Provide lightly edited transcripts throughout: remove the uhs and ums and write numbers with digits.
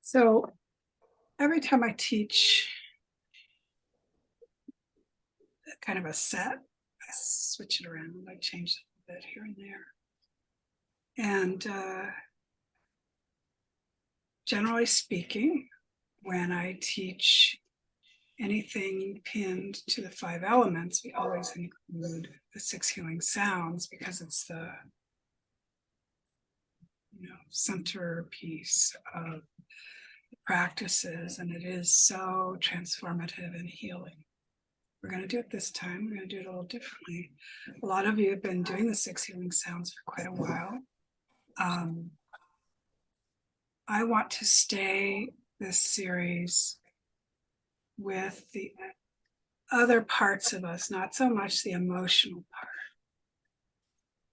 So every time I teach kind of a set, I switch it around. I change it a bit here and there. And generally speaking, when I teach anything pinned to the 5 elements, we always include the 6 healing sounds because it's the centerpiece of the practices, and it is so transformative and healing. We're going to do it this time. We're going to do it a little differently. A lot of you have been doing the 6 healing sounds for quite a while. I want to stay this series with the other parts of us, not so much the emotional part.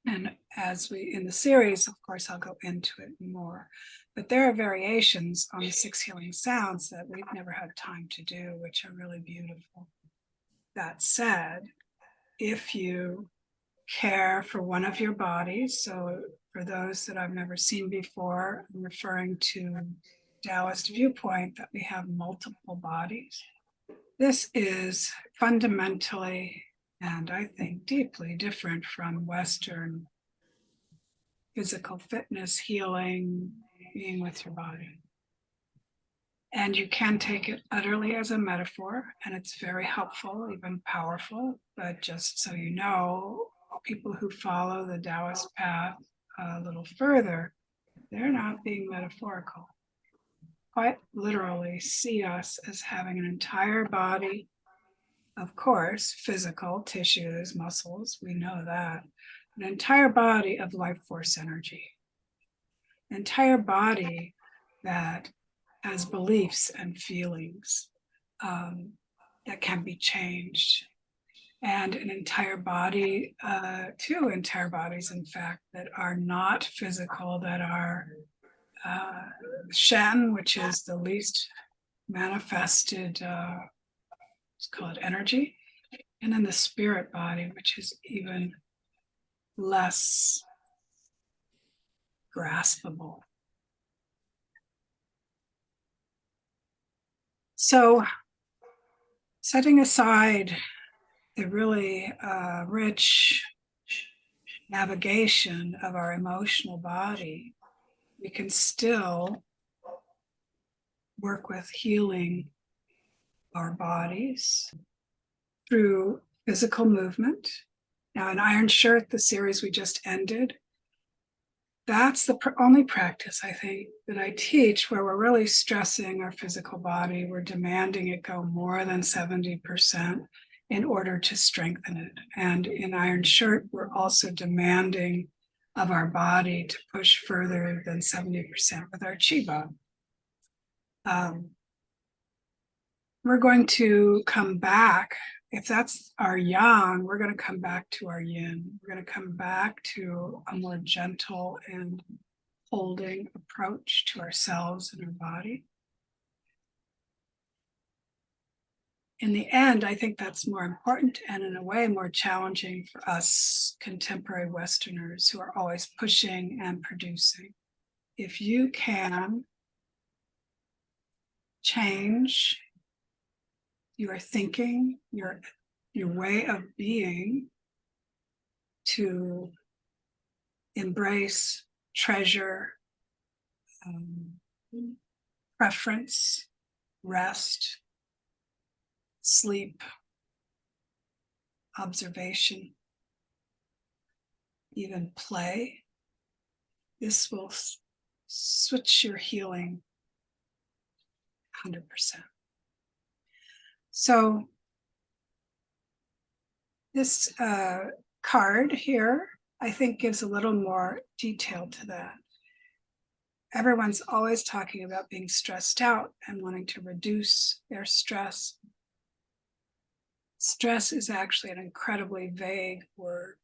And as we, in the series, of course, I'll go into it more. But there are variations on the 6 healing sounds that we've never had time to do, which are really beautiful. That said, if you care for one of your bodies, so for those that I've never seen before, I'm referring to Taoist viewpoint that we have multiple bodies. This is fundamentally, and I think deeply different from Western physical fitness, healing, being with your body. And you can take it utterly as a metaphor, and it's very helpful, even powerful. But just so you know, people who follow the Taoist path a little further, they're not being metaphorical. Quite literally see us as having an entire body, of course, physical tissues, muscles, we know that, an entire body of life force energy, an entire body that has beliefs and feelings that can be changed, and an entire body, 2 entire bodies, in fact, that are not physical, that are Shen, which is the least manifested, let's call it energy, and then the spirit body, which is even less graspable. So, setting aside the really rich navigation of our emotional body, we can still work with healing our bodies through physical movement. Now, in Iron Shirt, the series we just ended, that's the only practice, I think, that I teach where we're really stressing our physical body. We're demanding it go more than 70% in order to strengthen it. And in Iron Shirt, we're also demanding of our body to push further than 70% with our Qigong. We're going to come back. If that's our yang, we're going to come back to our yin. We're going to come back to a more gentle and holding approach to ourselves and our body. In the end, I think that's more important and in a way more challenging for us contemporary Westerners who are always pushing and producing. If you can change your thinking, your way of being to embrace, treasure, preference, rest, sleep, observation, even play, this will switch your healing 100%. So this card here, I think, gives a little more detail to that. Everyone's always talking about being stressed out and wanting to reduce their stress. Stress is actually an incredibly vague word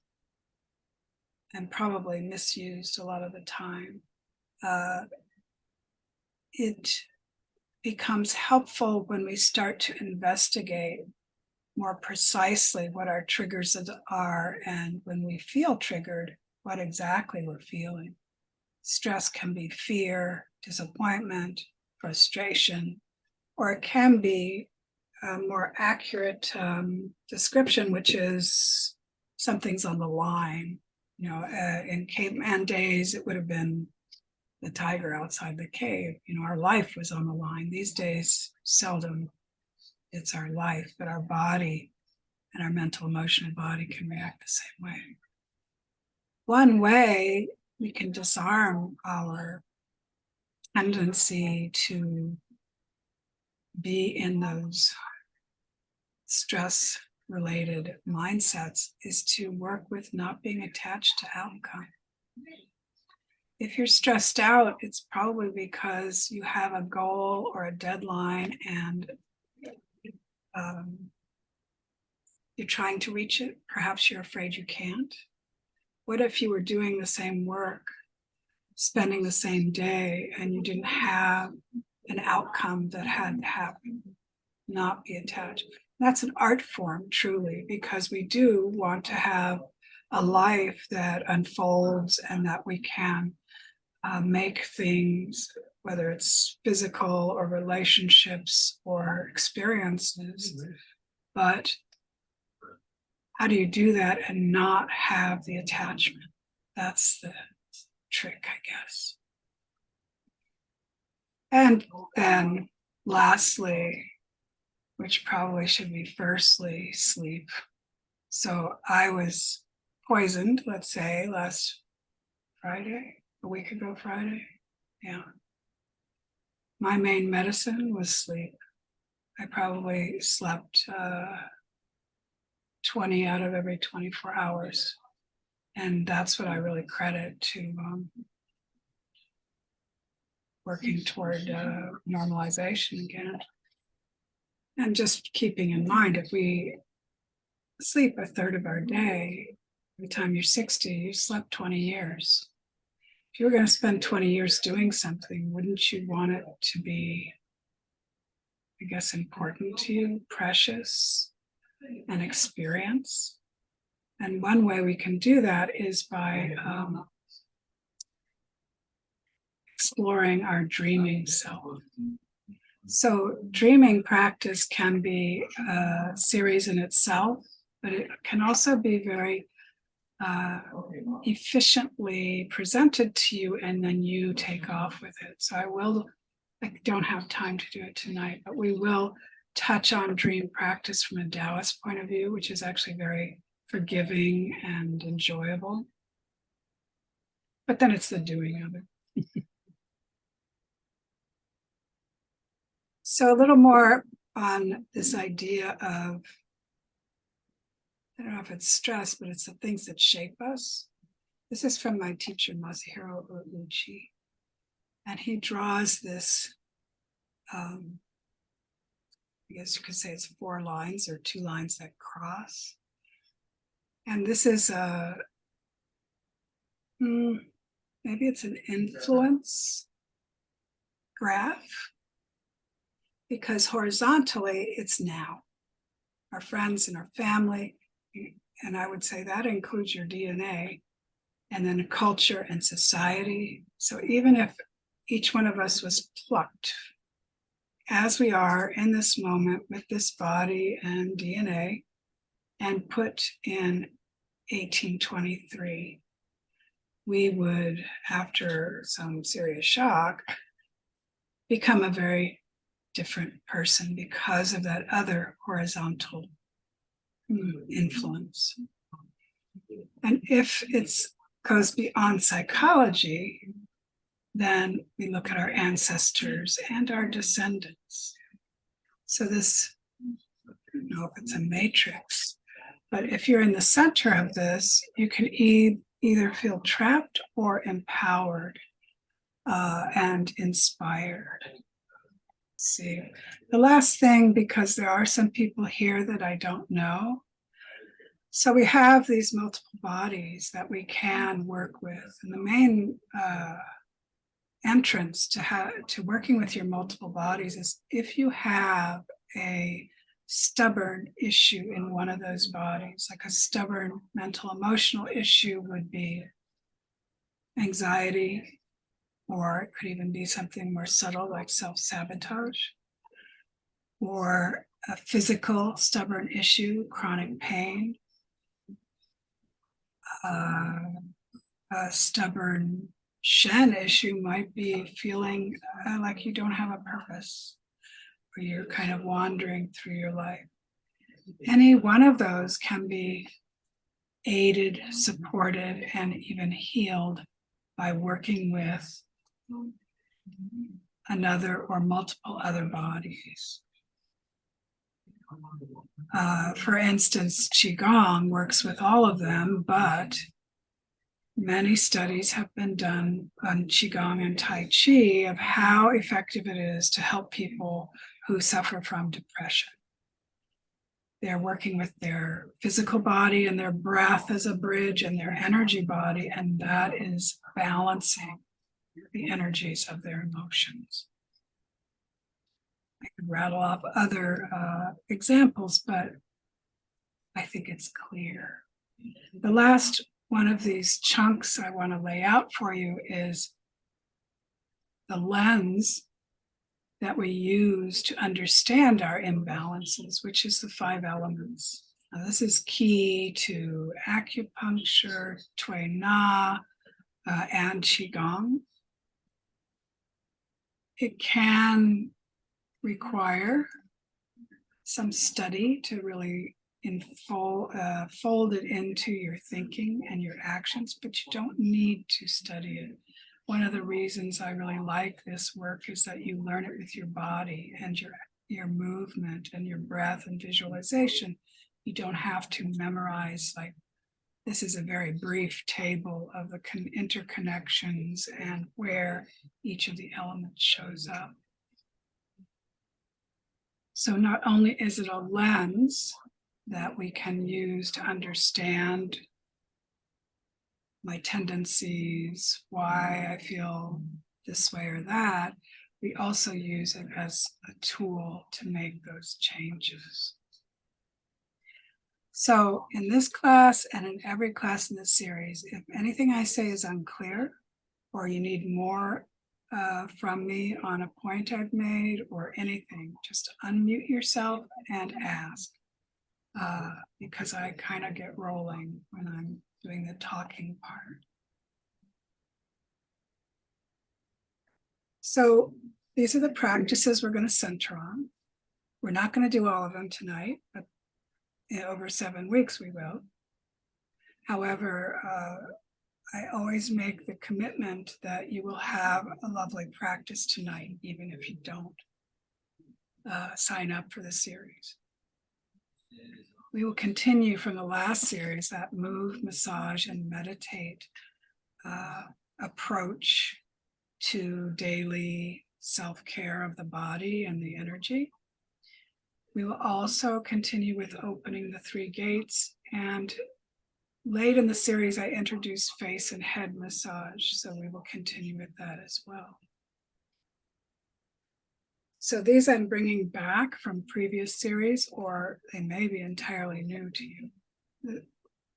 and probably misused a lot of the time. It becomes helpful when we start to investigate more precisely what our triggers are, and when we feel triggered, what exactly we're feeling. Stress can be fear, disappointment, frustration, or it can be a more accurate description, which is something's on the line. In caveman days, it would have been the tiger outside the cave. Our life was on the line. These days, seldom it's our life, but our body and our mental, emotional body can react the same way. One way we can disarm our tendency to be in those stress-related mindsets is to work with not being attached to outcome. If you're stressed out, it's probably because you have a goal or a deadline and you're trying to reach it. Perhaps you're afraid you can't. What if you were doing the same work, spending the same day, and you didn't have an outcome that had happened? Not be attached. That's an art form, truly, because we do want to have a life that unfolds and that we can make things, whether it's physical or relationships or experiences. But how do you do that and not have the attachment? That's the trick, I guess. And then lastly, which probably should be firstly, sleep. So I was poisoned, let's say, last Friday, a week ago Friday. Yeah. My main medicine was sleep. I probably slept 20 out of every 24 hours. And that's what I really credit to working toward normalization again. And just keeping in mind, if we sleep a third of our day, by the time you're 60, you slept 20 years. If you were going to spend 20 years doing something, wouldn't you want it to be, I guess, important to you, precious, an experience? And one way we can do that is by exploring our dreaming self. So dreaming practice can be a series in itself, but it can also be very efficiently presented to you, and then you take off with it. So I don't have time to do it tonight, but we will touch on dream practice from a Taoist point of view, which is actually very forgiving and enjoyable. But then it's the doing of it. So a little more on this idea of, I don't know if it's stress, but it's the things that shape us. This is from my teacher, Masahiro Uchi. And he draws this, I guess you could say it's 4 lines or 2 lines that cross. And this is maybe it's an influence graph, because horizontally it's now. Our friends and our family, and I would say that includes your DNA, and then culture and society. So even if each one of us was plucked as we are in this moment with this body and DNA and put in 1823, we would, after some serious shock, become a very different person because of that other horizontal influence. And if it goes beyond psychology, then we look at our ancestors and our descendants. So this, I don't know if it's a matrix, but if you're in the center of this, you can either feel trapped or empowered and inspired. Let's see. The last thing, because there are some people here that I don't know. So we have these multiple bodies that we can work with. And the main entrance to working with your multiple bodies is if you have a stubborn issue in one of those bodies, like a stubborn mental emotional issue would be anxiety or it could even be something more subtle like self-sabotage, or a physical stubborn issue, chronic pain, a stubborn Shen issue might be feeling like you don't have a purpose, or you're kind of wandering through your life. Any one of those can be aided, supported, and even healed by working with another or multiple other bodies. For instance, Qigong works with all of them, but many studies have been done on Qigong and Tai Chi of how effective it is to help people who suffer from depression. They're working with their physical body and their breath as a bridge and their energy body, and that is balancing the energies of their emotions. I could rattle off other examples, but I think it's clear. The last one of these chunks I want to lay out for you is the lens that we use to understand our imbalances, which is the 5 elements. Now, this is key to acupuncture, Tui Na, and Qigong. It can require some study to really fold it into your thinking and your actions, but you don't need to study it. One of the reasons I really like this work is that you learn it with your body and your movement and your breath and visualization. You don't have to memorize, like, this is a very brief table of the interconnections and where each of the elements shows up. So not only is it a lens that we can use to understand my tendencies, why I feel this way or that, we also use it as a tool to make those changes. So in this class and in every class in this series, if anything I say is unclear, or you need more from me on a point I've made or anything, just unmute yourself and ask, because I kind of get rolling when I'm doing the talking part. So these are the practices we're going to center on. We're not going to do all of them tonight, but over 7 weeks we will. However, I always make the commitment that you will have a lovely practice tonight, even if you don't sign up for the series. We will continue from the last series, that move, massage, and meditate approach to daily self-care of the body and the energy. We will also continue with opening the 3 gates, and late in the series, I introduced face and head massage, so we will continue with that as well. So these I'm bringing back from previous series, or they may be entirely new to you. The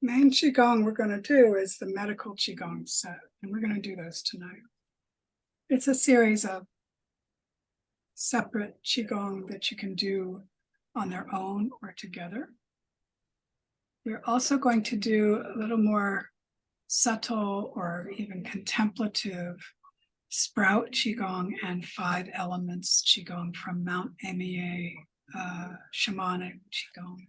main Qigong we're going to do is the medical Qigong set, and we're going to do those tonight. It's a series of separate Qigong that you can do on their own or together. We're also going to do a little more subtle or even contemplative Sprout Qigong and 5 elements Qigong from Mount Emiye Shamanic Qigong.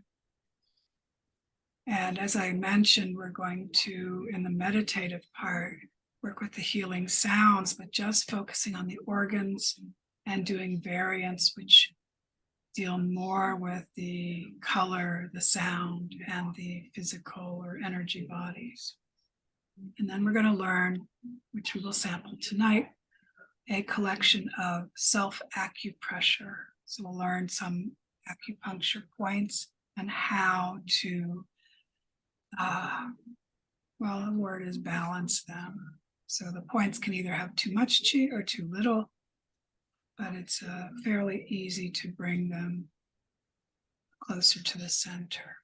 And as I mentioned, we're going to, in the meditative part, work with the healing sounds, but just focusing on the organs and doing variants, which deal more with the color, the sound, and the physical or energy bodies. And then we're going to learn, which we will sample tonight, a collection of self-acupressure. So we'll learn some acupuncture points and how to, well, the word is balance them. So the points can either have too much qi or too little, but it's fairly easy to bring them closer to the center.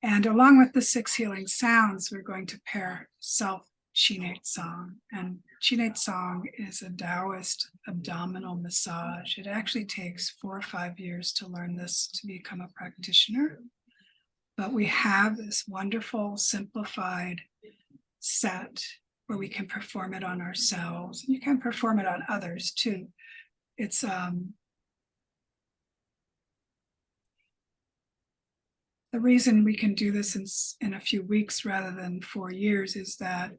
And along with the 6 healing sounds, we're going to pair self Chinate Song. And Chinate Song is a Taoist abdominal massage. It actually takes 4 or 5 years to learn this to become a practitioner. But we have this wonderful simplified set where we can perform it on ourselves. You can perform it on others too. It's the reason we can do this in a few weeks rather than 4 years is that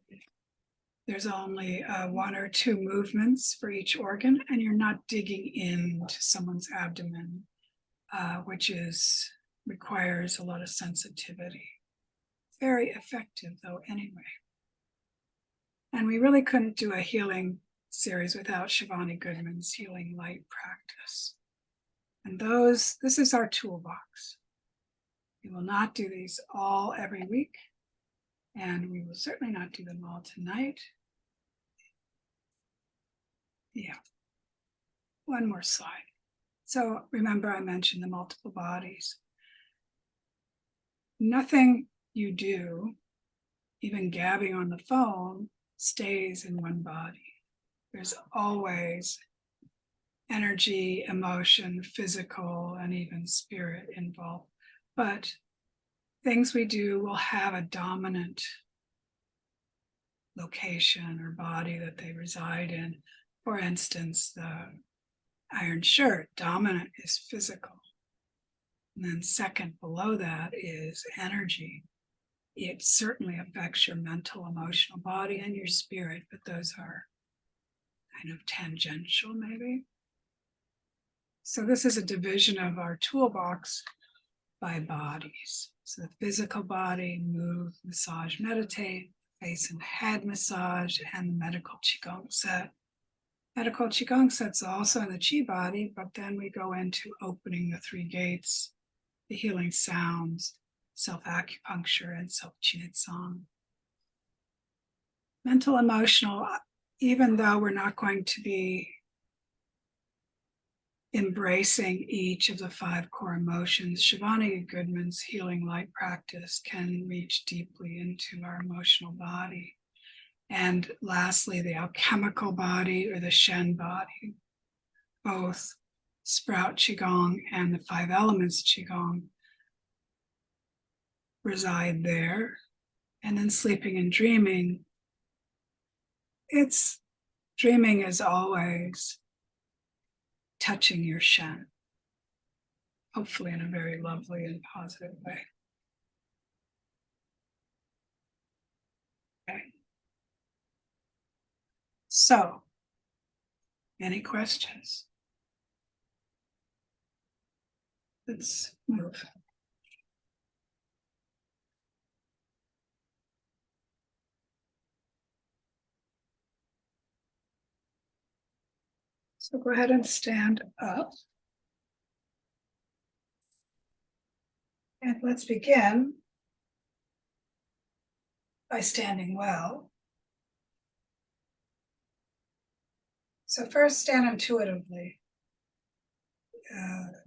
there's only 1 or 2 movements for each organ, and you're not digging into someone's abdomen, which requires a lot of sensitivity. Very effective though anyway. And we really couldn't do a healing series without Shivani Goodman's healing light practice. And this is our toolbox. We will not do these all every week, and we will certainly not do them all tonight. Yeah. One more slide. So remember, I mentioned the multiple bodies. Nothing you do, even gabbing on the phone, stays in one body. There's always energy, emotion, physical, and even spirit involved. But things we do will have a dominant location or body that they reside in. For instance, the iron shirt, dominant is physical. And then second below that is energy. It certainly affects your mental, emotional body and your spirit, but those are kind of tangential maybe. So this is a division of our toolbox by bodies. So the physical body, move, massage, meditate, face and head massage, and the medical Qigong set. Medical Qigong set's also in the Qi body, but then we go into opening the 3 gates, the healing sounds, self-acupuncture, and self-Chinate Song. Mental, emotional, even though we're not going to be embracing each of the 5 core emotions, Shivani Goodman's healing light practice can reach deeply into our emotional body. And lastly, the alchemical body or the Shen body, both Sprout Qigong and the 5 elements Qigong reside there. And then sleeping and dreaming, dreaming is always touching your Shen, hopefully in a very lovely and positive way. Okay. So, any questions? Let's move. So go ahead and stand up. And let's begin by standing well. So first, stand intuitively.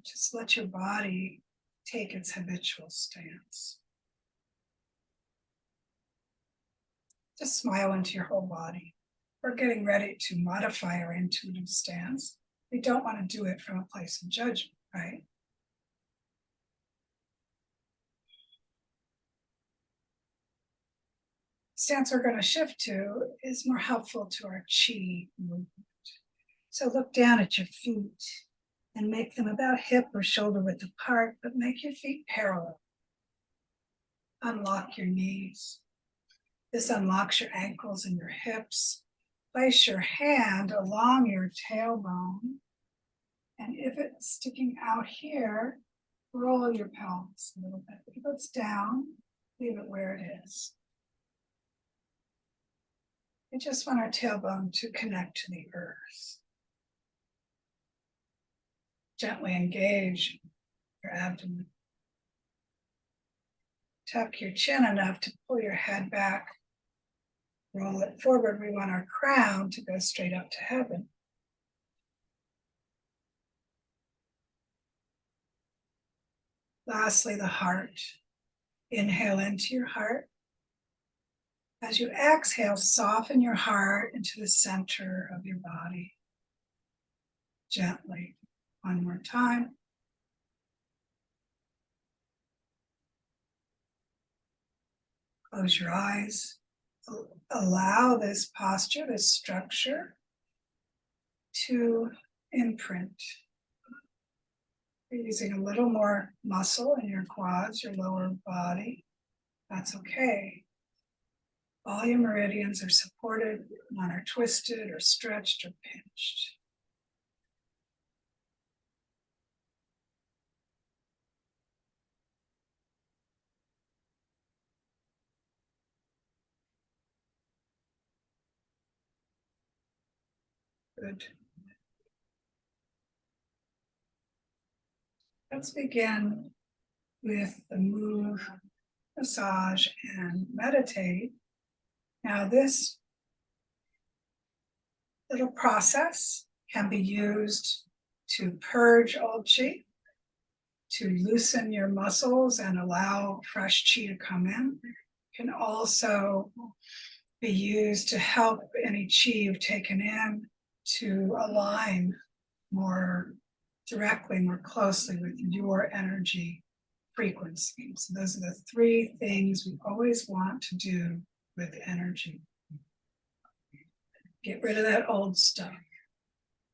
Just let your body take its habitual stance. Just smile into your whole body. We're getting ready to modify our intuitive stance. We don't want to do it from a place of judgment, right? Stance we're going to shift to is more helpful to our Qi movement. So look down at your feet and make them about hip or shoulder width apart, but make your feet parallel. Unlock your knees. This unlocks your ankles and your hips. Place your hand along your tailbone. And if it's sticking out here, roll your pelvis a little bit. If it's down, leave it where it is. We just want our tailbone to connect to the earth. Gently engage your abdomen. Tuck your chin enough to pull your head back. Roll it forward. We want our crown to go straight up to heaven. Lastly, the heart. Inhale into your heart. As you exhale, soften your heart into the center of your body. Gently. One more time. Close your eyes. Allow this posture, this structure to imprint. You're using a little more muscle in your quads, your lower body. That's okay. All your meridians are supported, none are twisted or stretched or pinched. Good. Let's begin with the move, massage, and meditate. Now, this little process can be used to purge old qi, to loosen your muscles and allow fresh qi to come in. It can also be used to help any qi you've taken in to align more directly, more closely with your energy frequency. So those are the three things we always want to do with energy. Get rid of that old stuff.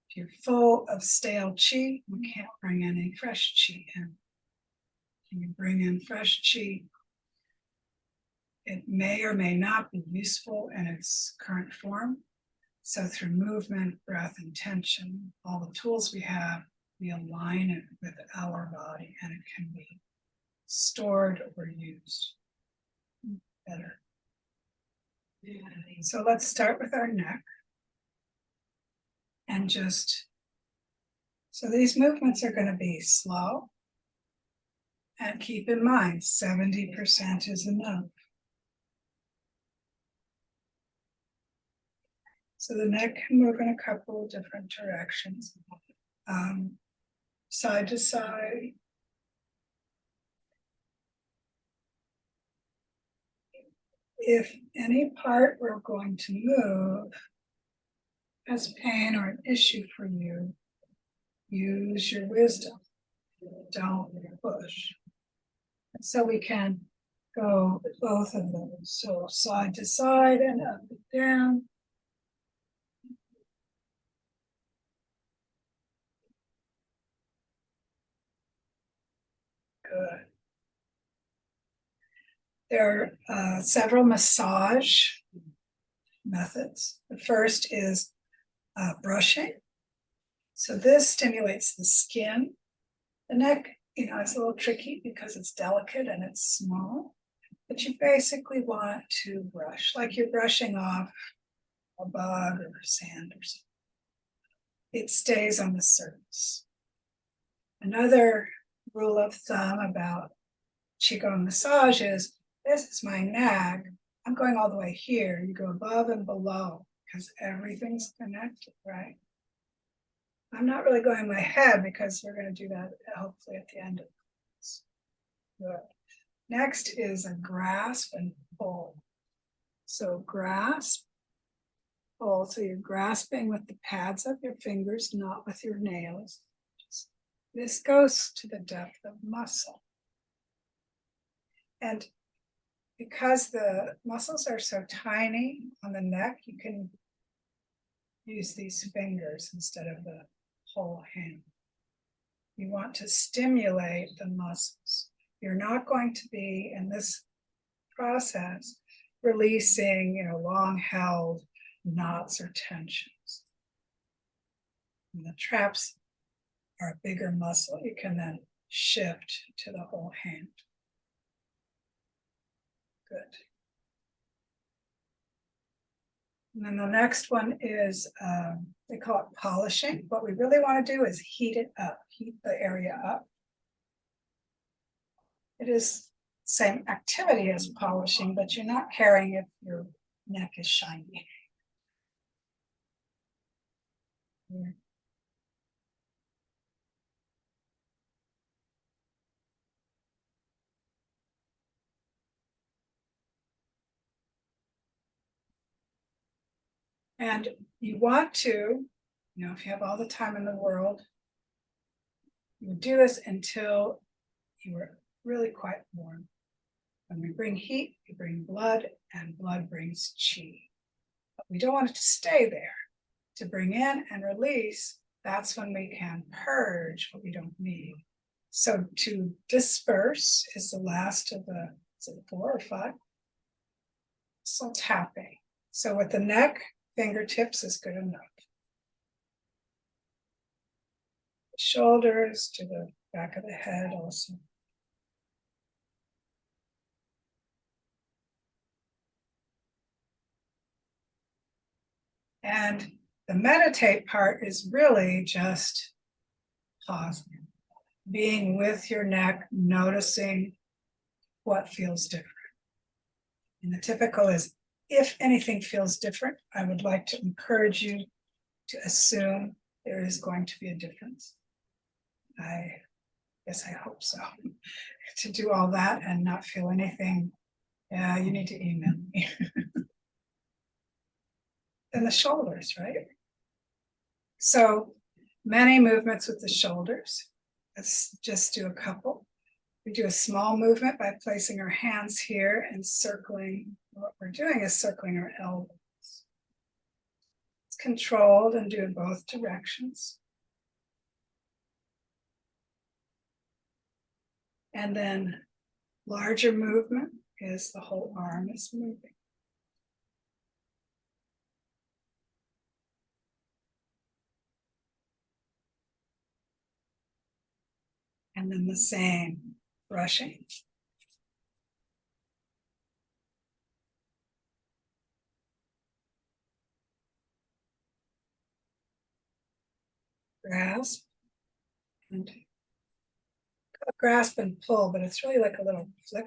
If you're full of stale qi, you can't bring any fresh qi in. When you bring in fresh qi, it may or may not be useful in its current form. So through movement, breath, and tension, all the tools we have, we align it with our body and it can be stored or used better. So let's start with our neck. And so these movements are going to be slow. And keep in mind, 70% is enough. So the neck can move in a couple of different directions. Side to side. If any part we're going to move has pain or an issue for you, use your wisdom. Don't push. And so we can go both of those. So side to side and up and down. Good. There are several massage methods. The first is brushing. So this stimulates the skin. The neck, is a little tricky because it's delicate and it's small, but you basically want to brush like you're brushing off a bug or sand or something. It stays on the surface. Another rule of thumb about Qigong massage is, this is my neck. I'm going all the way here. You go above and below because everything's connected, right? I'm not really going my head because we're going to do that hopefully at the end of this. Good. Next is a grasp and pull. So grasp, pull. So you're grasping with the pads of your fingers, not with your nails. This goes to the depth of muscle. And because the muscles are so tiny on the neck, you can use these fingers instead of the whole hand. You want to stimulate the muscles. You're not going to be, in this process, releasing, long held knots or tensions. When the traps are a bigger muscle, you can then shift to the whole hand. Good. And then the next one is, they call it polishing. What we really want to do is heat it up, heat the area up. It is same activity as polishing, but you're not caring if your neck is shiny. Yeah. And you want to, if you have all the time in the world, you would do this until you were really quite warm. When we bring heat, we bring blood, and blood brings chi. But we don't want it to stay there. To bring in and release, that's when we can purge what we don't need. So to disperse is the last of the, is it 4 or 5? So tapping. So with the neck, fingertips is good enough. Shoulders to the back of the head also. And the meditate part is really just pausing, being with your neck, noticing what feels different. And the typical is, if anything feels different, I would like to encourage you to assume there is going to be a difference. I guess I hope so. To do all that and not feel anything, yeah, you need to email me. And the shoulders, right? So many movements with the shoulders. Let's just do a couple. We do a small movement by placing our hands here and circling. What we're doing is circling our elbows. It's controlled and do in both directions. And then larger movement is the whole arm is moving. And then the same, brushing. Grasp and grasp and pull, but it's really like a little flick.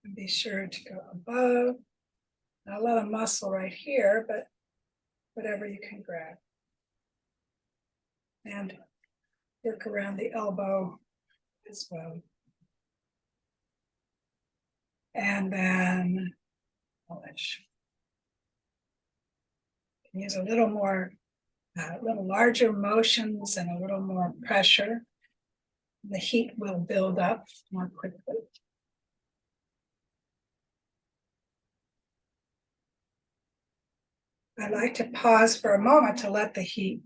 And be sure to go above. Not a lot of muscle right here, but whatever you can grab. And work around the elbow as well. And then polish. Use a little more, a little larger motions and a little more pressure. The heat will build up more quickly. I like to pause for a moment to let the heat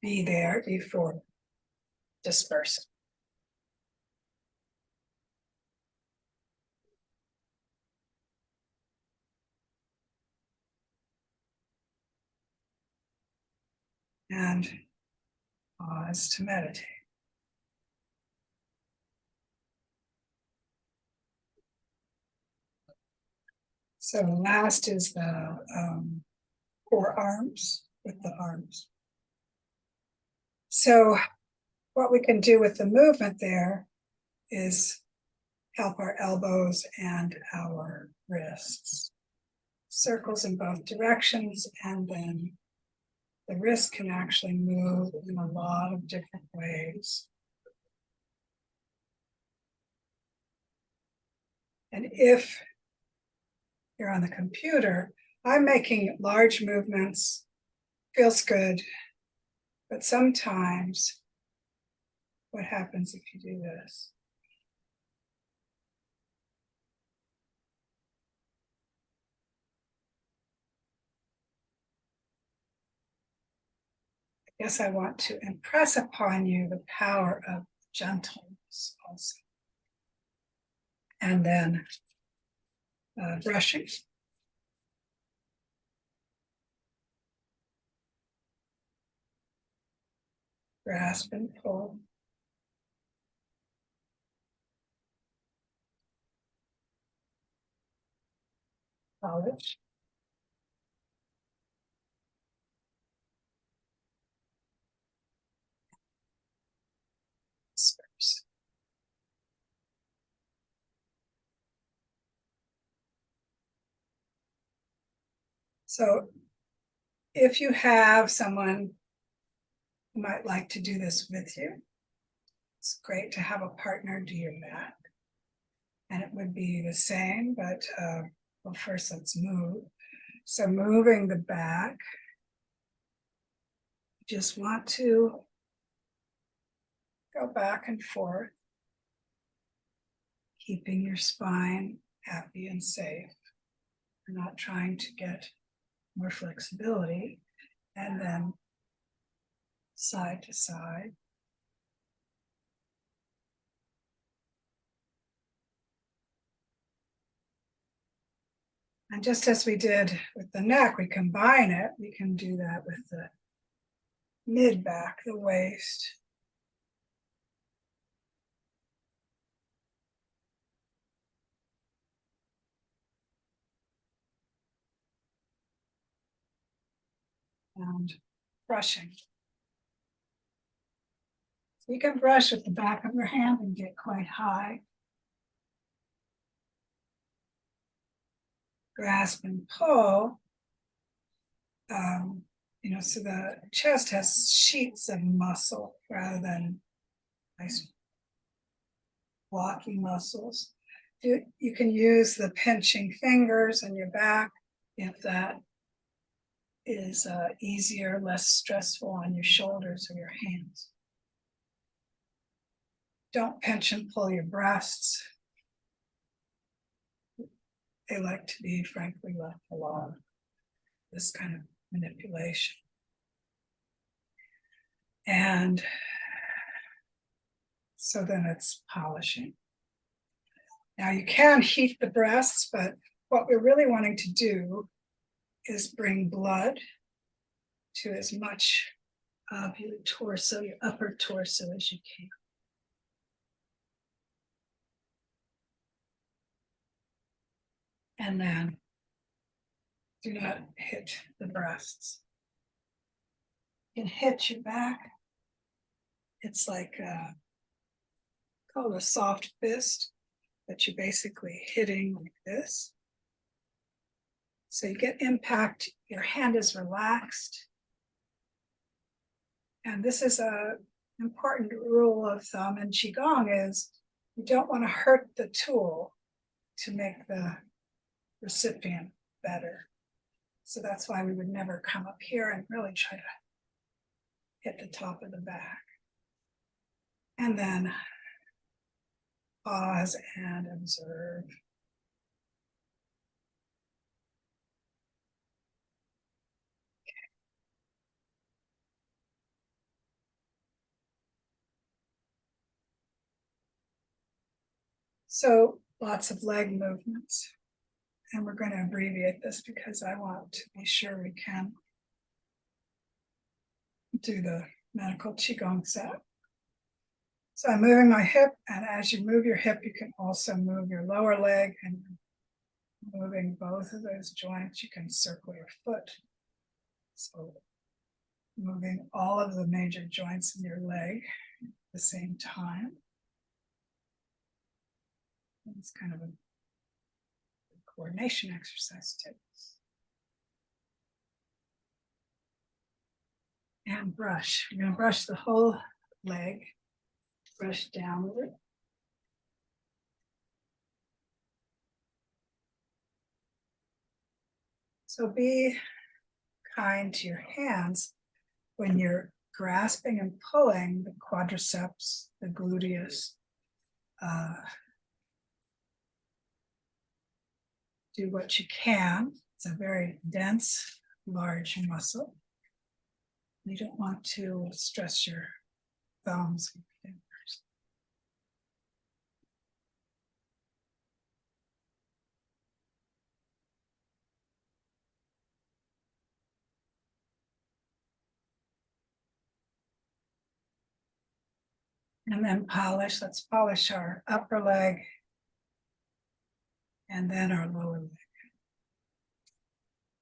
be there before dispersing. And pause to meditate. So last is the forearms with the arms. So what we can do with the movement there is help our elbows and our wrists. Circles in both directions, and then the wrist can actually move in a lot of different ways. And if you're on the computer, I'm making large movements, feels good, but sometimes what happens if you do this? I guess I want to impress upon you the power of gentleness also. And then brushing. Grasp and pull. Polish. Disperse. So if you have someone who might like to do this with you, It's great to have a partner do your back. And it would be the same, but well, first let's move. So moving the back, you just want to go back and forth, keeping your spine happy and safe. We're not trying to get more flexibility. And then side to side. And just as we did with the neck, we combine it, we can do that with the mid back, the waist. And brushing. So you can brush with the back of your hand and get quite high. Grasp and pull. So the chest has sheets of muscle rather than nice blocky muscles. You can use the pinching fingers in your back if that is easier, less stressful on your shoulders or your hands. Don't pinch and pull your breasts. They like to be, frankly, left alone. This kind of manipulation. And so then it's polishing. Now you can heat the breasts, but what we're really wanting to do is bring blood to as much of your torso, your upper torso, as you can. And then do not hit the breasts. You can hit your back. It's like called a soft fist, but you're basically hitting like this. So you get impact, your hand is relaxed. And this is a important rule of thumb in Qigong is you don't want to hurt the tool to make the recipient better. So that's why we would never come up here and really try to hit the top of the back. And then pause and observe. So lots of leg movements. And we're going to abbreviate this because I want to be sure we can do the medical Qigong set. So I'm moving my hip, and as you move your hip, you can also move your lower leg, and moving both of those joints, you can circle your foot. So moving all of the major joints in your leg at the same time. It's kind of a coordination exercise too. And brush. You're going to brush the whole leg. Brush downward. So be kind to your hands when you're grasping and pulling the quadriceps, the gluteus. Do what you can. It's a very dense, large muscle. You don't want to stress your thumbs and fingers. And then polish. Let's polish our upper leg and then our lower leg.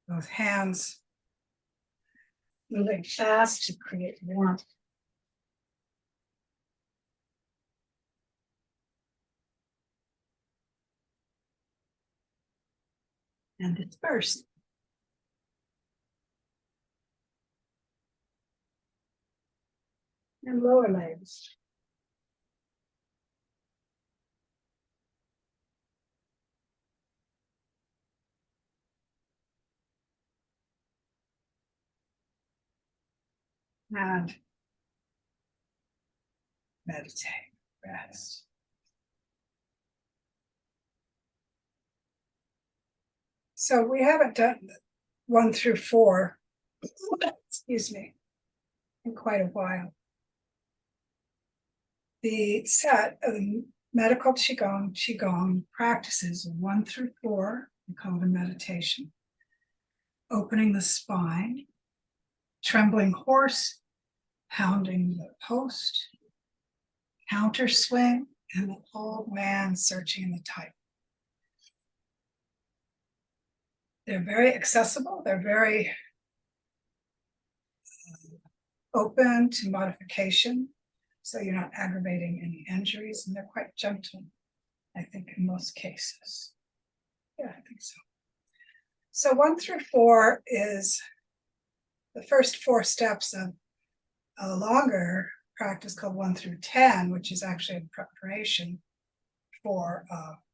Both hands moving fast to create warmth. And disperse. And lower legs. and meditate, rest. So we haven't done 1 through 4, excuse me, in quite a while. The set of the medical Qigong practices 1 through 4, we call it a meditation. Opening the spine, trembling horse, pounding the post, counter swing, and the old man searching in the tight. They're very accessible. They're very open to modification. So you're not aggravating any injuries, and they're quite gentle, I think, in most cases. Yeah, I think so. So 1 through 4 is the first 4 steps of a longer practice called 1 through 10, which is actually a preparation for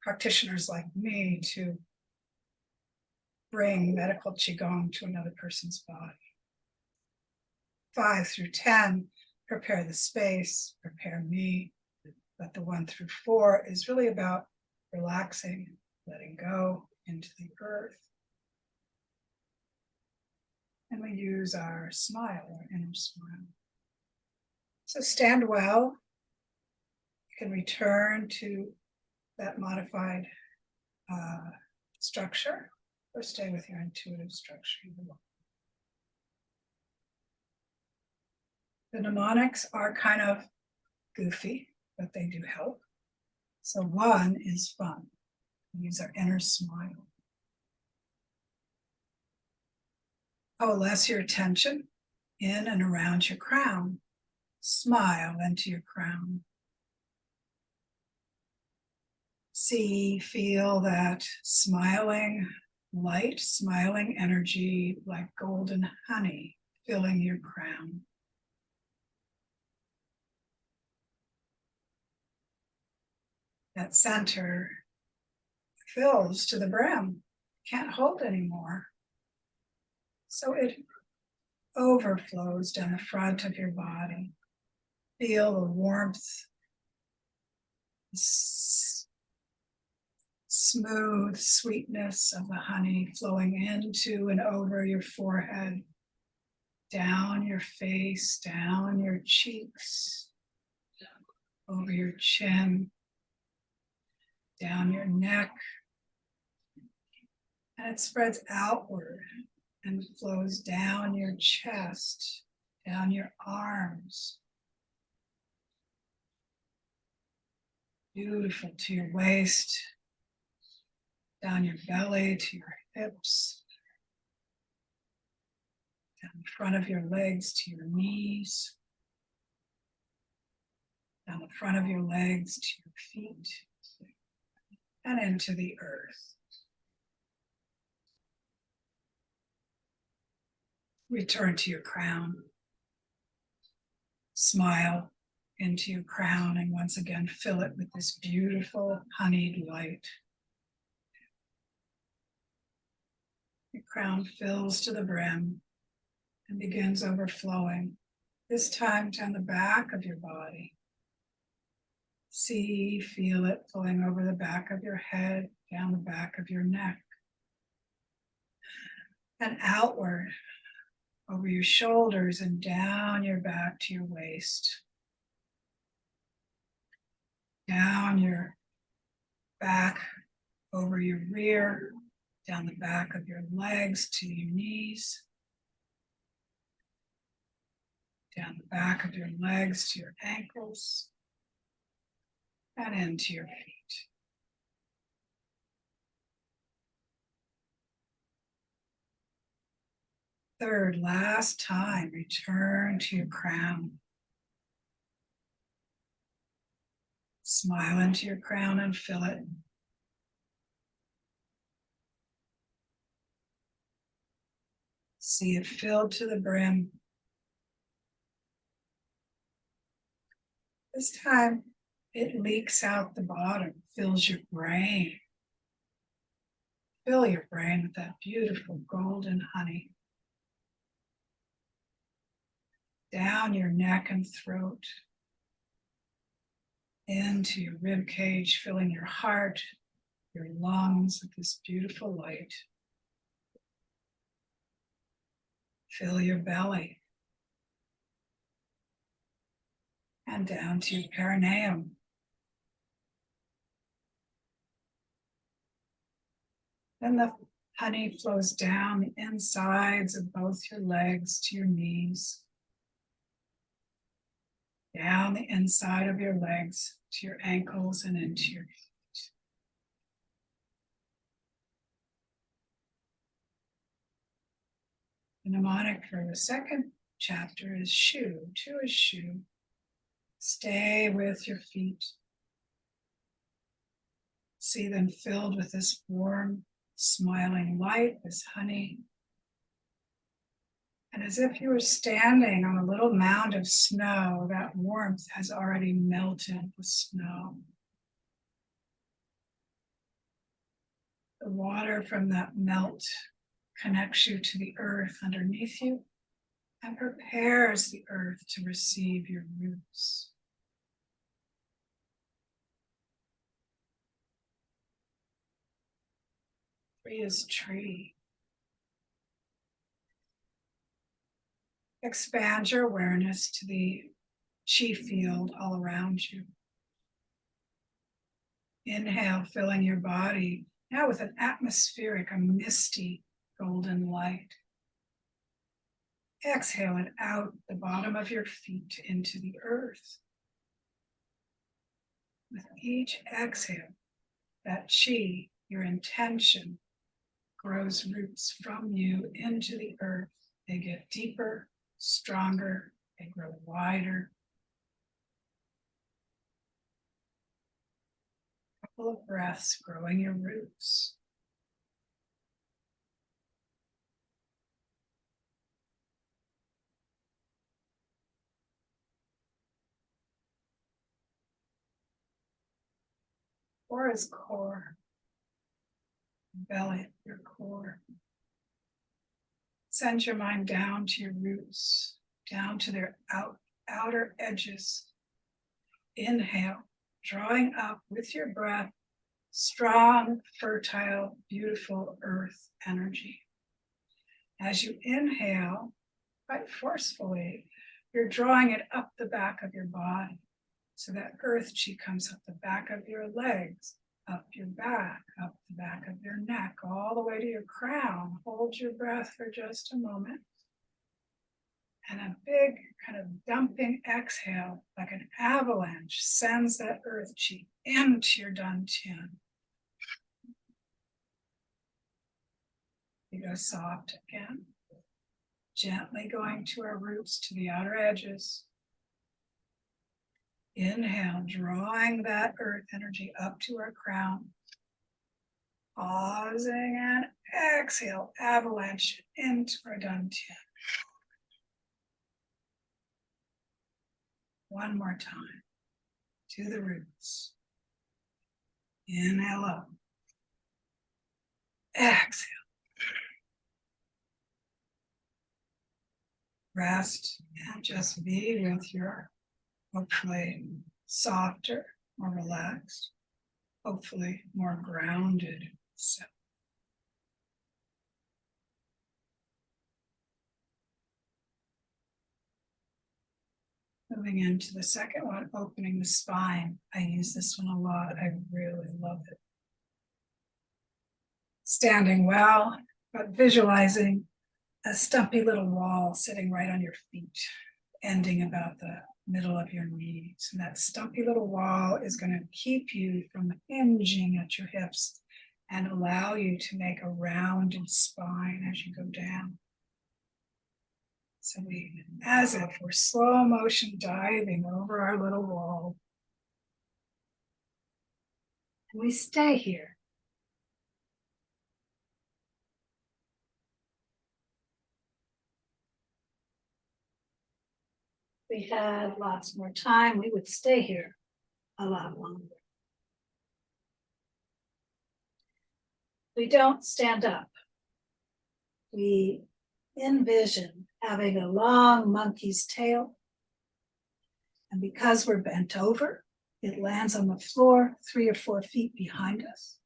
practitioners like me to bring medical Qigong to another person's body. 5 through 10, prepare the space, prepare me. But the 1 through 4 is really about relaxing, letting go into the earth. And we use our smile, our inner smile. So stand well. You can return to that modified structure, or stay with your intuitive structure. The mnemonics are kind of goofy, but they do help. So 1 is fun. We use our inner smile. Coalesce your attention in and around your crown. Smile into your crown. See, feel that smiling light, smiling energy like golden honey filling your crown. That center fills to the brim, can't hold anymore. So it overflows down the front of your body. Feel the warmth, smooth sweetness of the honey flowing into and over your forehead, down your face, down your cheeks, over your chin, down your neck, and it spreads outward and flows down your chest, down your arms, beautiful, to your waist, down your belly to your hips, down the front of your legs to your knees, down the front of your legs to your feet, and into the earth. Return to your crown. Smile into your crown and once again fill it with this beautiful honeyed light. Your crown fills to the brim and begins overflowing, this time down the back of your body. See, feel it flowing over the back of your head, down the back of your neck, and outward over your shoulders and down your back to your waist. Down your back, over your rear, down the back of your legs to your knees, down the back of your legs to your ankles, and into your feet. Third, last time, return to your crown. Smile into your crown and fill it. See it filled to the brim. This time, it leaks out the bottom, fills your brain. Fill your brain with that beautiful golden honey. down your neck and throat, into your rib cage, filling your heart, your lungs with this beautiful light. Fill your belly and down to your perineum. Then the honey flows down the insides of both your legs to your knees, down the inside of your legs to your ankles and into your feet. The mnemonic for the second chapter is Shu. Two is Shu. Stay with your feet. See them filled with this warm, smiling light, this honey. And as if you were standing on a little mound of snow, that warmth has already melted the snow. The water from that melt connects you to the earth underneath you and prepares the earth to receive your roots. Three is tree. Expand your awareness to the chi field all around you. Inhale, filling your body now with an atmospheric, a misty golden light. Exhale it out the bottom of your feet into the earth. With each exhale, that chi, your intention, grows roots from you into the earth. They get deeper, stronger, they grow wider. A couple of breaths growing your roots. Four is core. Belly, your core. Send your mind down to your roots, down to their outer edges. Inhale, drawing up with your breath, strong, fertile, beautiful earth energy. As you inhale, quite forcefully, you're drawing it up the back of your body. So that earth chi comes up the back of your legs, up your back, up the back of your neck, all the way to your crown. Hold your breath for just a moment. And a big kind of dumping exhale, like an avalanche, sends that earth chi into your dantian. You go soft again, gently going to our roots, to the outer edges. Inhale, drawing that earth energy up to our crown. Pausing and exhale, avalanche into our dantian. One more time, to the roots. Inhale up. Exhale. Rest and just be with your hopefully softer, more relaxed, hopefully more grounded self. Moving into the second one, opening the spine. I use this one a lot. I really love it. Standing well, but visualizing a stumpy little wall sitting right on your feet, ending about the middle of your knees. And that stumpy little wall is going to keep you from hinging at your hips and allow you to make a rounded spine as you go down. So we, as if we're slow motion diving over our little wall. And we stay here. If we had lots more time, we would stay here a lot longer. We don't stand up. We envision having a long monkey's tail. And because we're bent over, it lands on the floor 3 or 4 feet behind us.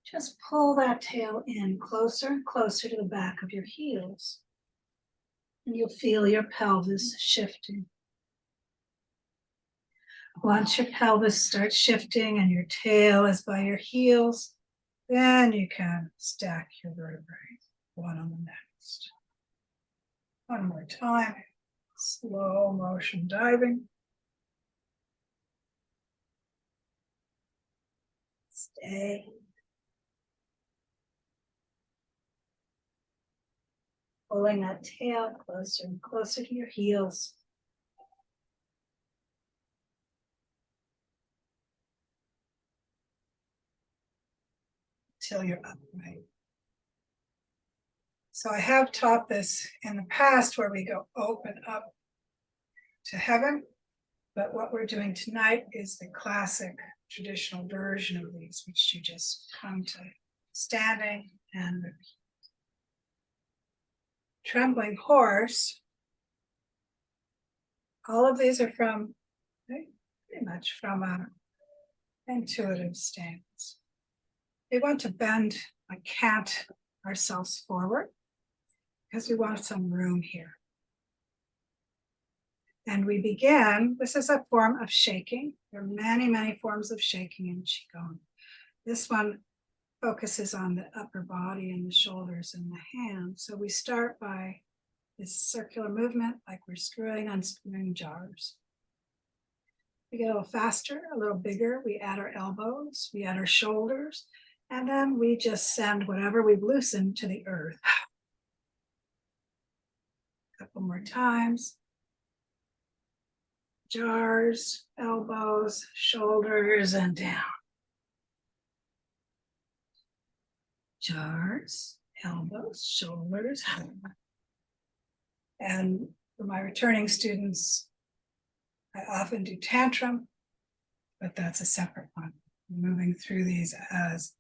Just pull that tail in closer and closer to the back of your heels. And you'll feel your pelvis shifting. Once your pelvis starts shifting and your tail is by your heels, then you can stack your vertebrae one on the next. One more time, slow motion diving. Stay. Pulling that tail closer and closer to your heels. Till you're upright. So I have taught this in the past where we go open up to heaven, but what we're doing tonight is the classic traditional version of these, which you just come to standing and repeat. Trembling horse. All of these are from, pretty much from an intuitive stance. We want to bend, like cant ourselves forward because we want some room here. And we begin, this is a form of shaking. There are many, many forms of shaking in Qigong. This one focuses on the upper body and the shoulders and the hands. So we start by this circular movement, like we're screwing, unscrewing jars. We get a little faster, a little bigger. We add our elbows, we add our shoulders, and then we just send whatever we've loosened to the earth. A couple more times. Jars, elbows, shoulders, and down. Jars, elbows, shoulders. And for my returning students, I often do tantrum, but that's a separate one. I'm moving through these as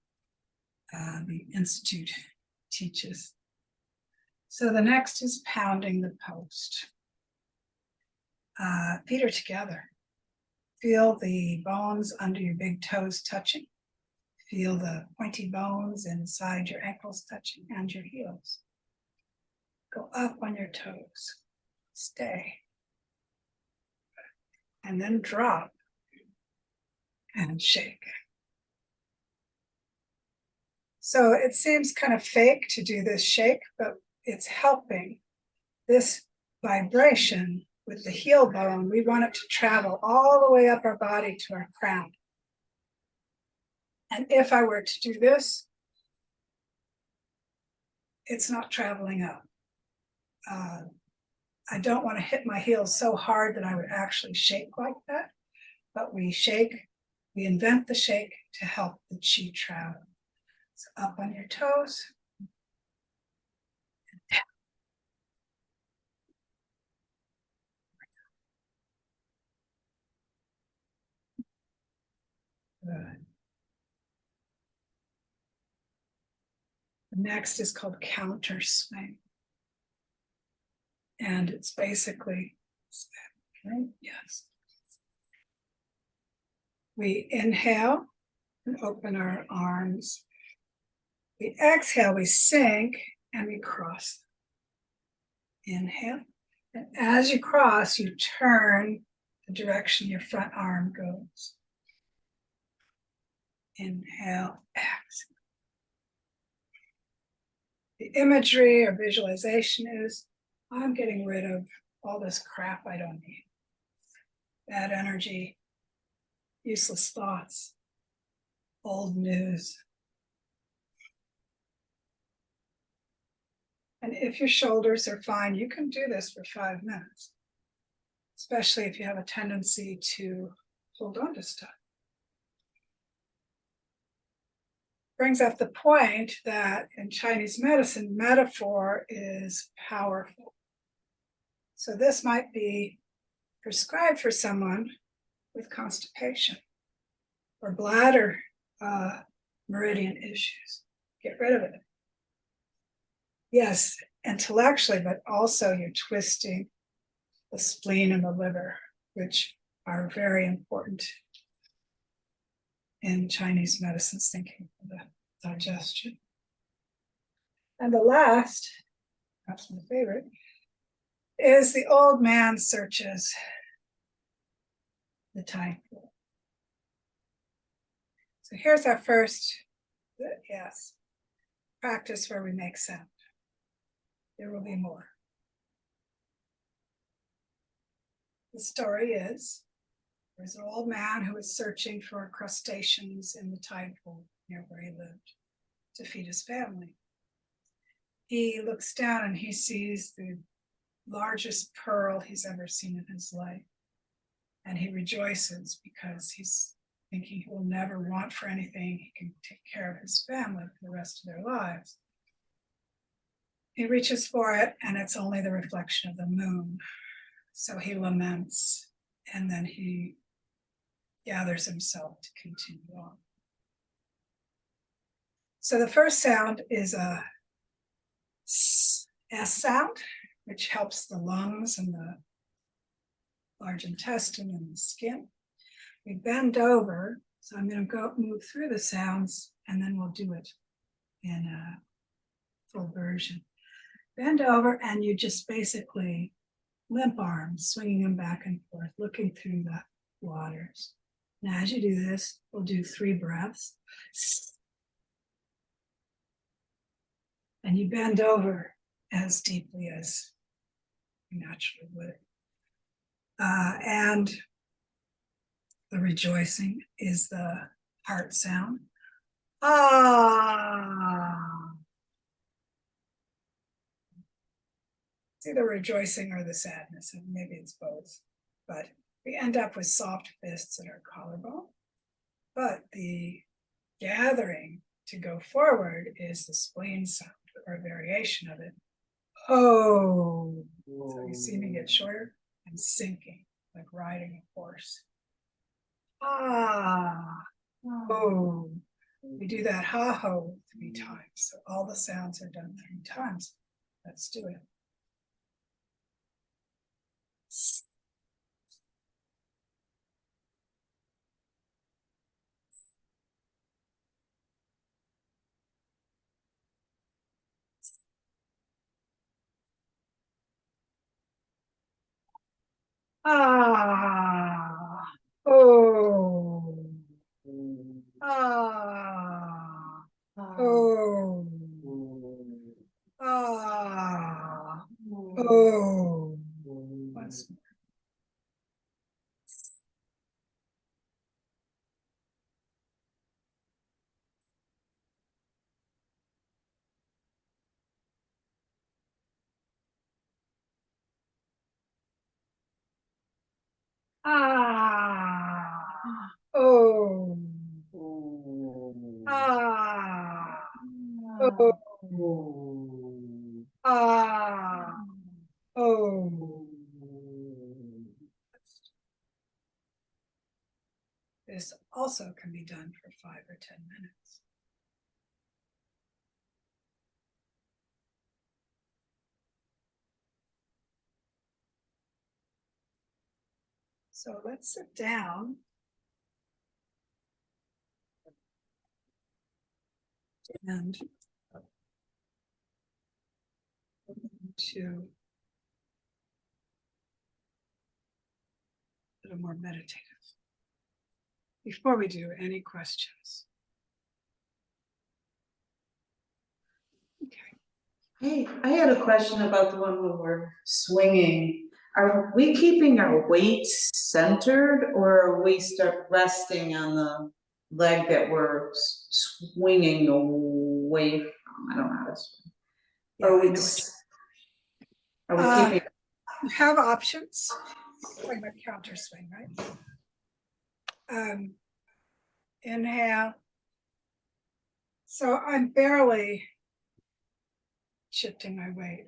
the Institute teaches. So the next is pounding the post. Feet are together. Feel the bones under your big toes touching. Feel the pointy bones inside your ankles touching and your heels. Go up on your toes. Stay. And then drop and shake. So it seems kind of fake to do this shake, but it's helping. This vibration with the heel bone, we want it to travel all the way up our body to our crown. And if I were to do this, it's not traveling up. I don't want to hit my heels so hard that I would actually shake like that, but we shake, we invent the shake to help the chi travel. So up on your toes. Good. The next is called counter swing. And it's basically, okay, yes. We inhale and open our arms. We exhale, we sink, and we cross. Inhale. And as you cross, you turn the direction your front arm goes. Inhale, exhale. The imagery or visualization is, I'm getting rid of all this crap I don't need. Bad energy, useless thoughts, old news. And if your shoulders are fine, you can do this for 5 minutes, especially if you have a tendency to hold on to stuff. Brings up the point that in Chinese medicine, metaphor is powerful. So this might be prescribed for someone with constipation or bladder meridian issues. Get rid of it. Yes, intellectually, but also you're twisting the spleen and the liver, which are very important in Chinese medicine's thinking for the digestion. And the last, perhaps my favorite, is the old man searches the tide pool. So here's our first, yes, practice where we make sound. There will be more. The story is, there's an old man who was searching for crustaceans in the tide pool near where he lived to feed his family. He looks down and he sees the largest pearl he's ever seen in his life. And he rejoices because he's thinking he will never want for anything. He can take care of his family for the rest of their lives. He reaches for it and it's only the reflection of the moon. So he laments and then he gathers himself to continue on. So the first sound is a S sound, which helps the lungs and the large intestine and the skin. We bend over, so I'm going to move through the sounds and then we'll do it in a full version. Bend over and you just basically limp arms, swinging them back and forth, looking through the waters. Now, as you do this, we'll do 3 breaths. And you bend over as deeply as you naturally would. And the rejoicing is the heart sound. Ah. It's either rejoicing or the sadness, and maybe it's both. But we end up with soft fists in our collarbone. But the gathering to go forward is the spleen sound, or a variation of it. Oh. So you see me get shorter and sinking, like riding a horse. Ah. Oh. We do that ha-ho 3 times. So all the sounds are done 3 times. Let's do it. Ah. Oh. Ah. Oh. Ah. Oh. Once more. Ah. Oh. Ah. Oh. Ah. Oh. This also can be done for 5 or 10 minutes. So let's sit down. And to a little more meditative. Before we do, any questions? Okay. Hey, I had a question about the one when we're swinging. Are we keeping our weights centered, or are we start resting on the leg that we're swinging away from? I don't know how to swing. Yeah, Are we keeping? You have options. Talking about counter swing, right? Inhale. So I'm barely shifting my weight.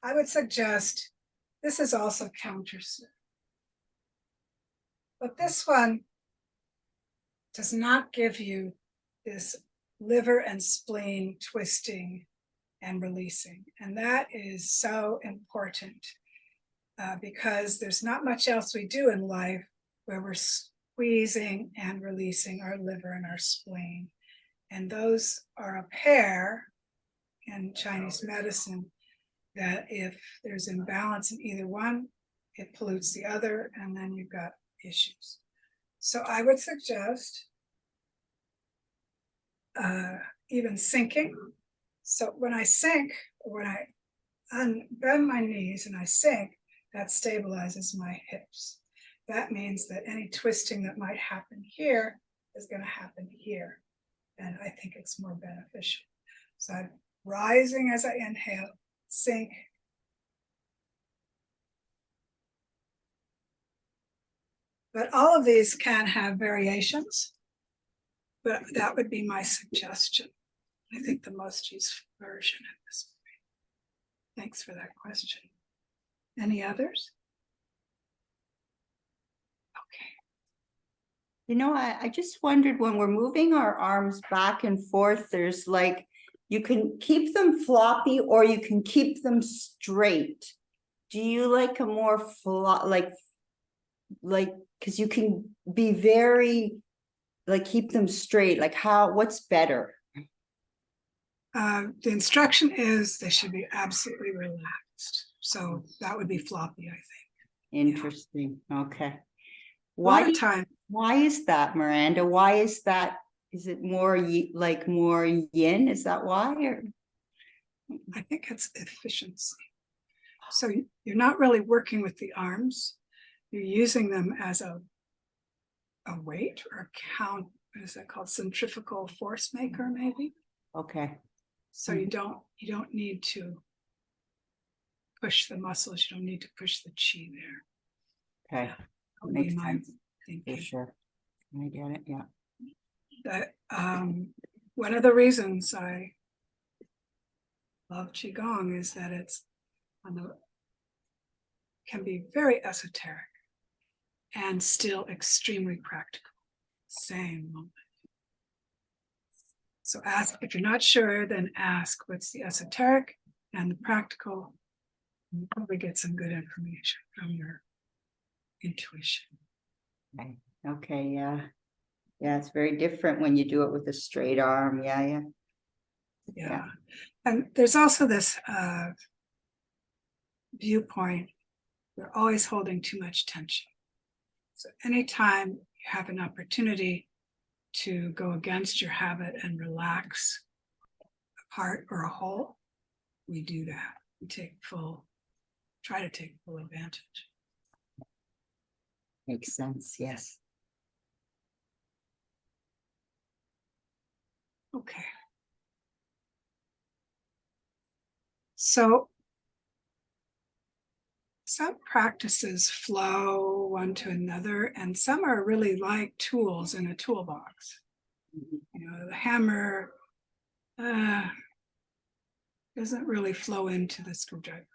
I would suggest this is also counter swing. But this one does not give you this liver and spleen twisting and releasing. And that is so important because there's not much else we do in life where we're squeezing and releasing our liver and our spleen. And those are a pair in Chinese medicine that if there's imbalance in either one, it pollutes the other, and then you've got issues. So I would suggest even sinking. So when I sink, when I bend my knees and I sink, that stabilizes my hips. That means that any twisting that might happen here is going to happen here. And I think it's more beneficial. So I'm rising as I inhale, sink. But all of these can have variations, but that would be my suggestion. I think the most useful version at this point. Thanks for that question. Any others? Okay. You know, I just wondered when we're moving our arms back and forth, there's like, you can keep them floppy or you can keep them straight. Do you like a more like, because you can be very, like, keep them straight, like what's better? The instruction is they should be absolutely relaxed. So that would be floppy, I think. Interesting. Okay. A lot of Why, time, why is that, Miranda? Why is that? Is it more like more yin? Is that why? Or? I think it's efficiency. So you're not really working with the arms. You're using them as a weight or a count. What is that called? Centrifugal force maker, maybe. Okay. So you don't need to push the muscles. You don't need to push the chi there. Okay. That would Makes be my sense. For thinking. sure. I get it. Yeah. That one of the reasons I love Qigong is that it's can be very esoteric and still extremely practical. Same moment. So ask, if you're not sure, then ask what's the esoteric and the practical. You probably get some good information from your intuition. Okay. Okay. Yeah. Yeah. It's very different when you do it with a straight arm. Yeah. Yeah. Yeah. And there's also this viewpoint, we're always holding too much tension. So anytime you have an opportunity to go against your habit and relax a part or a whole, we do that. We try to take full advantage. Makes sense. Yes. Okay. So some practices flow one to another, and some are really like tools in a toolbox. You know, the hammer doesn't really flow into the screwdriver.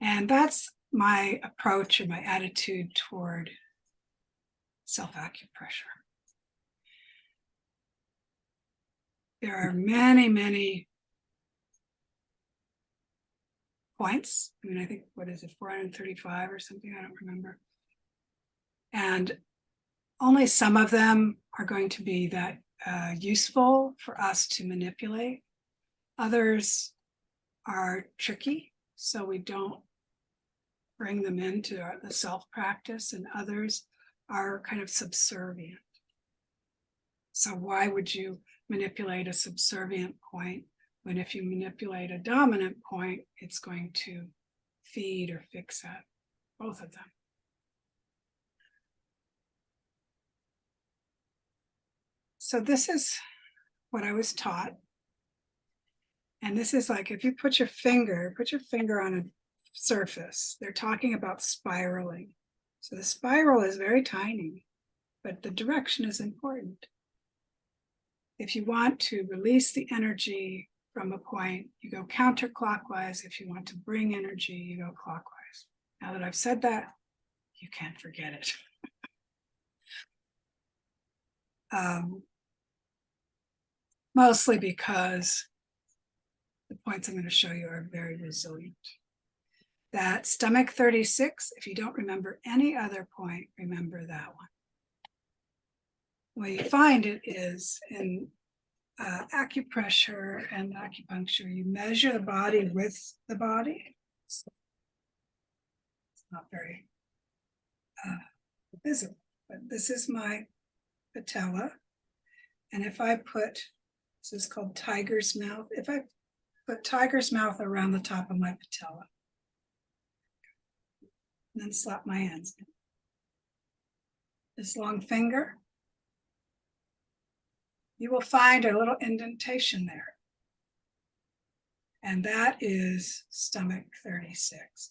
And that's my approach or my attitude toward self-acupressure. There are many, many points. I mean, I think, what is it, 435 or something? I don't remember. And only some of them are going to be that useful for us to manipulate. Others are tricky, so we don't bring them into the self-practice, and others are kind of subservient. So why would you manipulate a subservient point when if you manipulate a dominant point, it's going to feed or fix that, both of them. So this is what I was taught. And this is like, if you put your finger on a surface, they're talking about spiraling. So the spiral is very tiny, but the direction is important. If you want to release the energy from a point, you go counterclockwise. If you want to bring energy, you go clockwise. Now that I've said that, you can't forget it. Mostly because the points I'm going to show you are very resilient. That stomach 36, if you don't remember any other point, remember that one. Where you find it is in acupressure and acupuncture. You measure the body with the body. It's not very visible, but this is my patella. And if I put, this is called tiger's mouth. If I put tiger's mouth around the top of my patella, and then slap my hands in. This long finger, you will find a little indentation there. And that is stomach 36.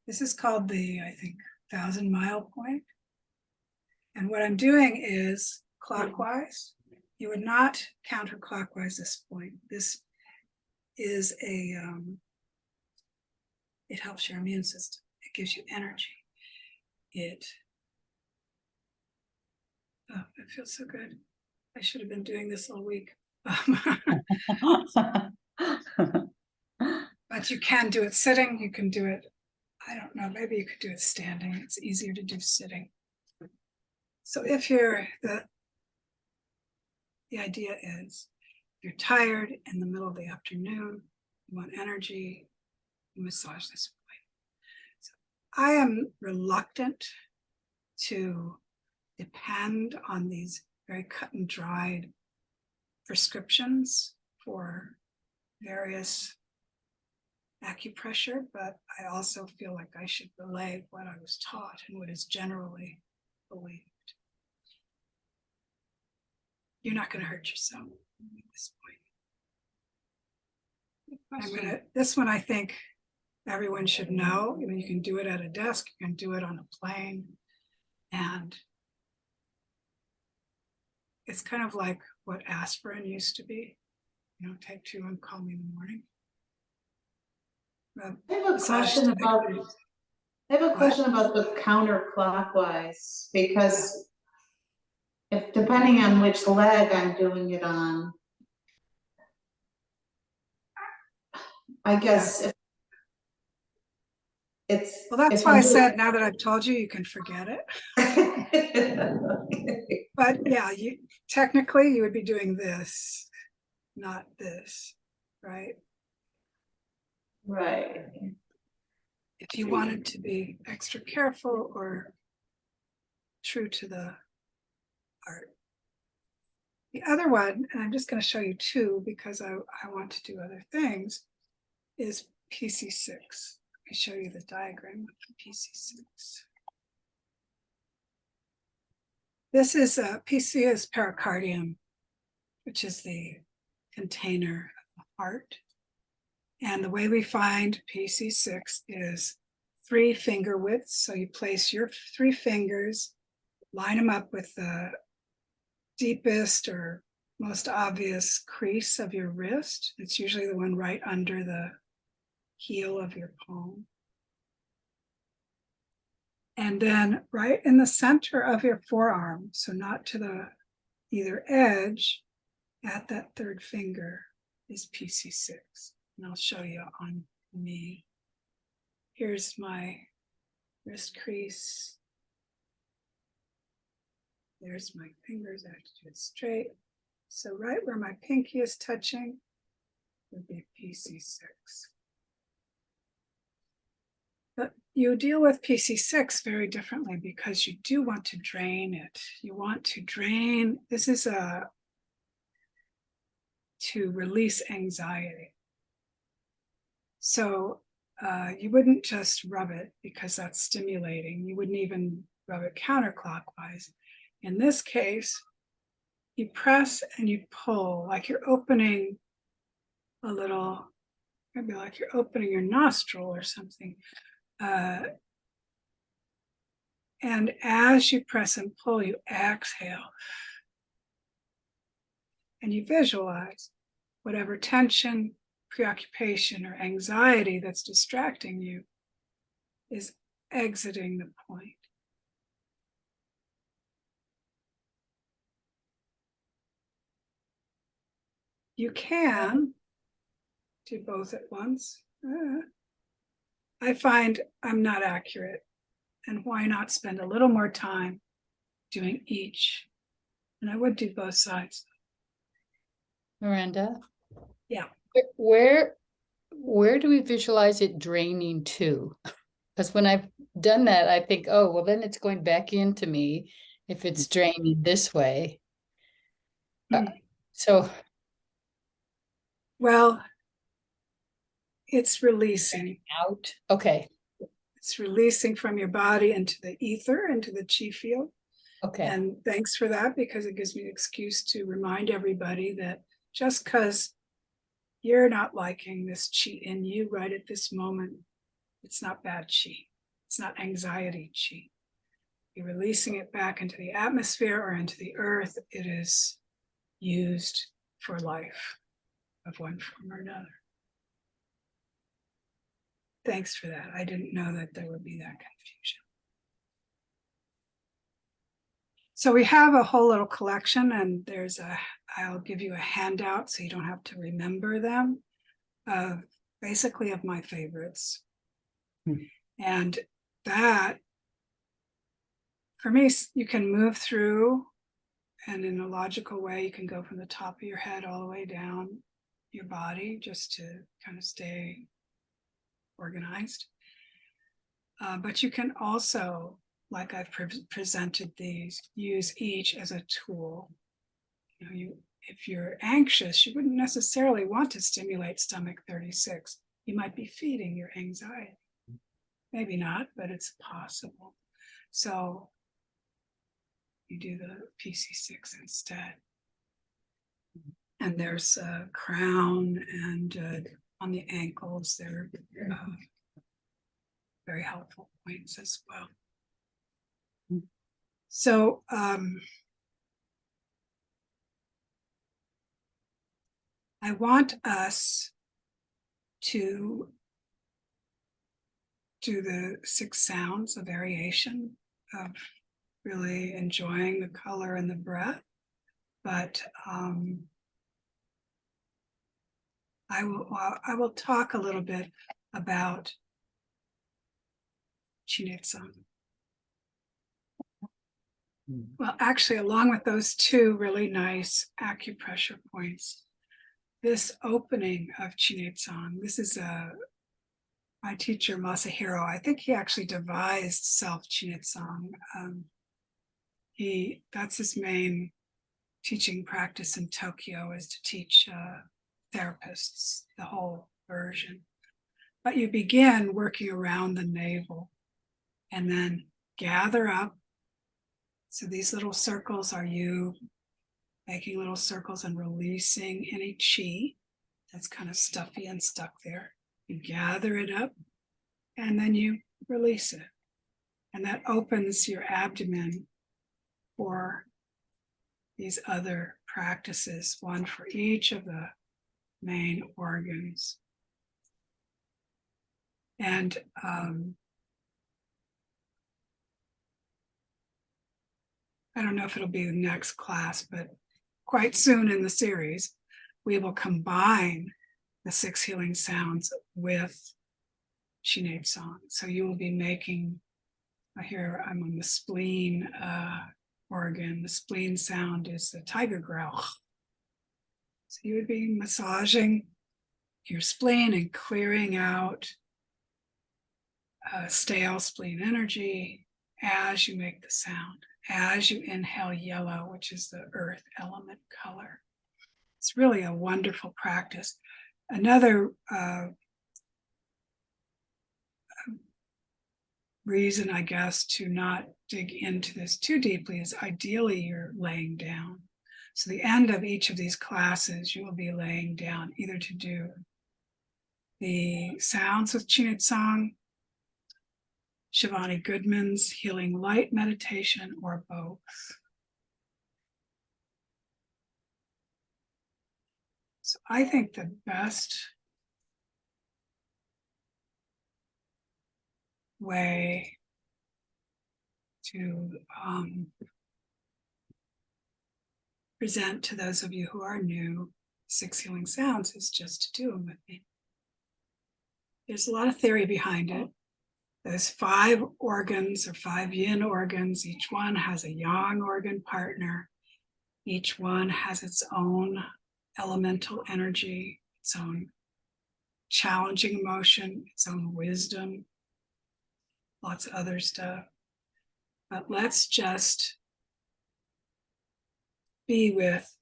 This is called the, I think, 1,000-mile point. And what I'm doing is clockwise. You would not counterclockwise this point. This is a, it helps your immune system. It gives you energy. It feels so good. I should have been doing this all week. But you can do it sitting. You can do it, I don't know, maybe you could do it standing. It's easier to do sitting. So if you're, the idea is, you're tired in the middle of the afternoon, you want energy, you massage this point. So I am reluctant to depend on these very cut and dried prescriptions for various acupressure, but I also feel like I should relay what I was taught and what is generally believed. You're not going to hurt yourself at this point. This one I think everyone should know. I mean, you can do it at a desk, you can do it on a plane, and it's kind of like what aspirin used to be. You know, take 2 and call me in the morning. I have a question about the counterclockwise, because if depending on which leg I'm doing it on, I guess if it's. Well, that's why I said now that I've told you, you can forget it. Okay. But yeah, you technically you would be doing this, not this, right? Right. If you wanted to be extra careful or true to the art. The other one, and I'm just going to show you 2 because I want to do other things, is PC6. Let me show you the diagram of the PC6. This is PC is pericardium, which is the container of the heart. And the way we find PC6 is 3 finger widths. So you place your 3 fingers, line them up with the deepest or most obvious crease of your wrist. It's usually the one right under the heel of your palm. And then right in the center of your forearm, so not to the either edge, at that 3rd finger is PC6. And I'll show you on me. Here's my wrist crease. There's my fingers. I have to do it straight. So right where my pinky is touching would be PC6. But you deal with PC6 very differently because you do want to drain it. You want to drain. This is to release anxiety. So you wouldn't just rub it because that's stimulating. You wouldn't even rub it counterclockwise. In this case, you press and you pull like you're opening a little, maybe like you're opening your nostril or something. And as you press and pull, you exhale. And you visualize whatever tension, preoccupation, or anxiety that's distracting you is exiting the point. You can do both at once. I find I'm not accurate. And why not spend a little more time doing each? And I would do both sides. Miranda? Yeah. Where do we visualize it draining to? Because when I've done that, I think, oh, well, then it's going back into me if it's draining this way. So, Well, it's releasing. out, okay, It's releasing from your body into the ether, into the chi field. okay, And thanks for that, because it gives me an excuse to remind everybody that just because you're not liking this chi in you right at this moment, it's not bad chi. It's not anxiety chi. You're releasing it back into the atmosphere or into the earth. It is used for life of one form or another. Thanks for that. I didn't know that there would be that confusion. So we have a whole little collection, and I'll give you a handout so you don't have to remember them, basically of my favorites. And that, for me, you can move through, and in a logical way, you can go from the top of your head all the way down your body just to kind of stay organized. But you can also, like I've presented these, use each as a tool. If you're anxious, you wouldn't necessarily want to stimulate stomach 36. You might be feeding your anxiety. Maybe not, but it's possible. So you do the PC6 instead. And there's a crown, and on the ankles, there are very helpful points as well. So I want us to do the 6 sounds, a variation of really enjoying the color and the breath. But I will talk a little bit about Chinetsang. Well, actually, along with those 2 really nice acupressure points, this opening of Chinetsang, this is my teacher Masahiro. I think he actually devised self Chinetsang. That's his main teaching practice in Tokyo, is to teach therapists the whole version. But you begin working around the navel and then gather up. So these little circles are you making little circles and releasing any chi that's kind of stuffy and stuck there. You gather it up and then you release it. And that opens your abdomen for these other practices, one for each of the main organs. And I don't know if it'll be the next class, but quite soon in the series, we will combine the 6 healing sounds with Chinetsang. So you will be making, here I'm on the spleen organ. The spleen sound is the tiger growl. So you would be massaging your spleen and clearing out stale spleen energy as you make the sound, as you inhale yellow, which is the earth element color. It's really a wonderful practice. Another reason, I guess, to not dig into this too deeply is ideally you're laying down. So the end of each of these classes, you will be laying down either to do the sounds with Chinetsang, Shivani Goodman's Healing Light meditation, or both. So I think the best way to present to those of you who are new 6 healing sounds is just to do them with me. There's a lot of theory behind it. There's 5 organs or 5 yin organs. Each one has a yang organ partner. Each one has its own elemental energy, its own challenging emotion, its own wisdom, lots of other stuff. But let's just be with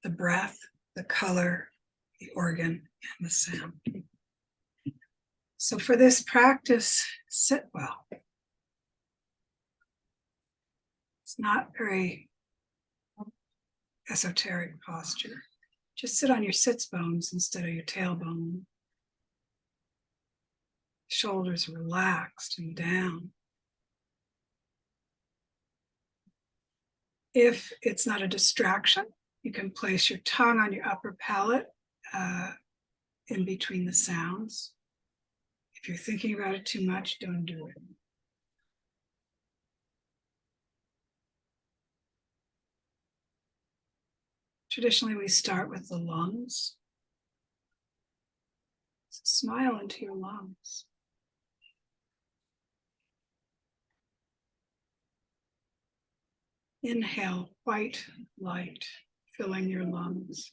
the breath, the color, the organ, and the sound. So for this practice, sit well. It's not very esoteric posture. Just sit on your sits bones instead of your tailbone. Shoulders relaxed and down. If it's not a distraction, you can place your tongue on your upper palate in between the sounds. If you're thinking about it too much, don't do it. Traditionally, we start with the lungs. So smile into your lungs. Inhale, white light filling your lungs.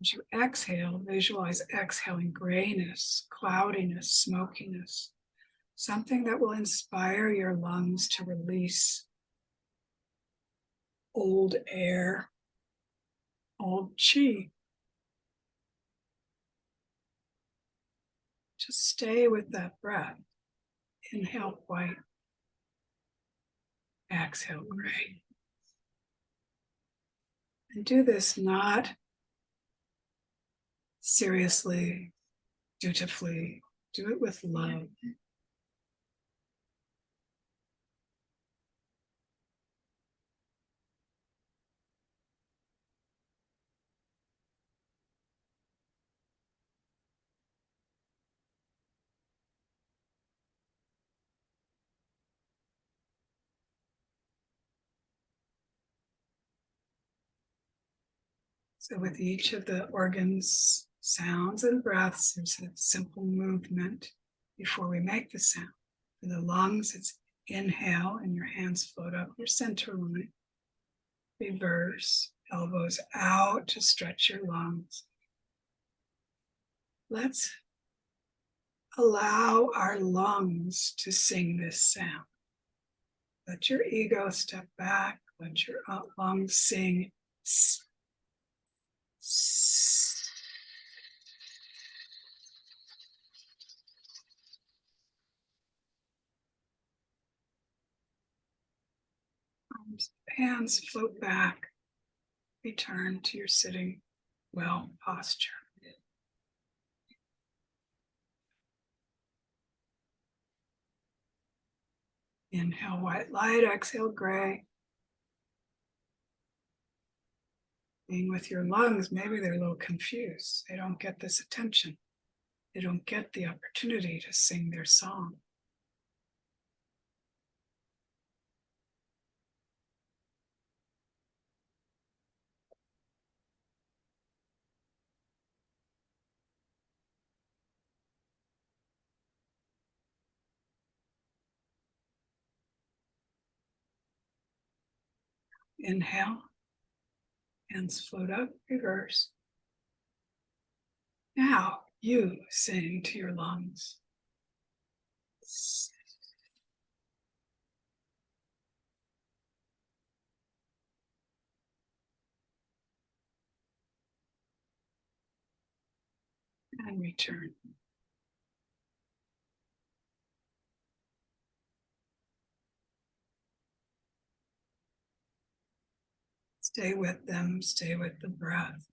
As you exhale, visualize exhaling grayness, cloudiness, smokiness, something that will inspire your lungs to release old air, old chi. Just stay with that breath. Inhale white, exhale gray. And do this not seriously, dutifully. Do it with love. So with each of the organs, sounds and breaths, there's a simple movement before we make the sound. For the lungs, it's inhale and your hands float up your center line. Reverse, elbows out to stretch your lungs. Let's allow our lungs to sing this sound. Let your ego step back, let your lungs sing. Hands float back. Return to your sitting well posture. Inhale white light, exhale gray. Being with your lungs, maybe they're a little confused. They don't get this attention. They don't get the opportunity to sing their song. Inhale, hands float up, reverse. Now you sing to your lungs. And return. Stay with them, stay with the breath.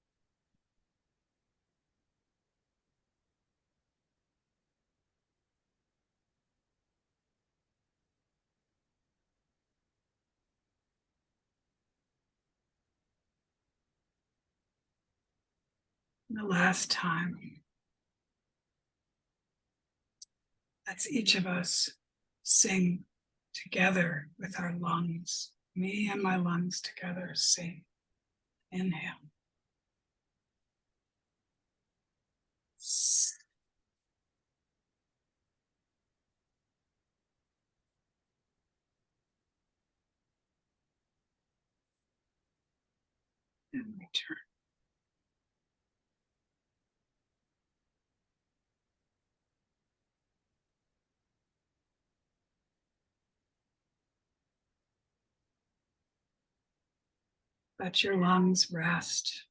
And the last time, let's each of us sing together with our lungs Me and my lungs together, sing. Inhale. And return. Let your lungs rest.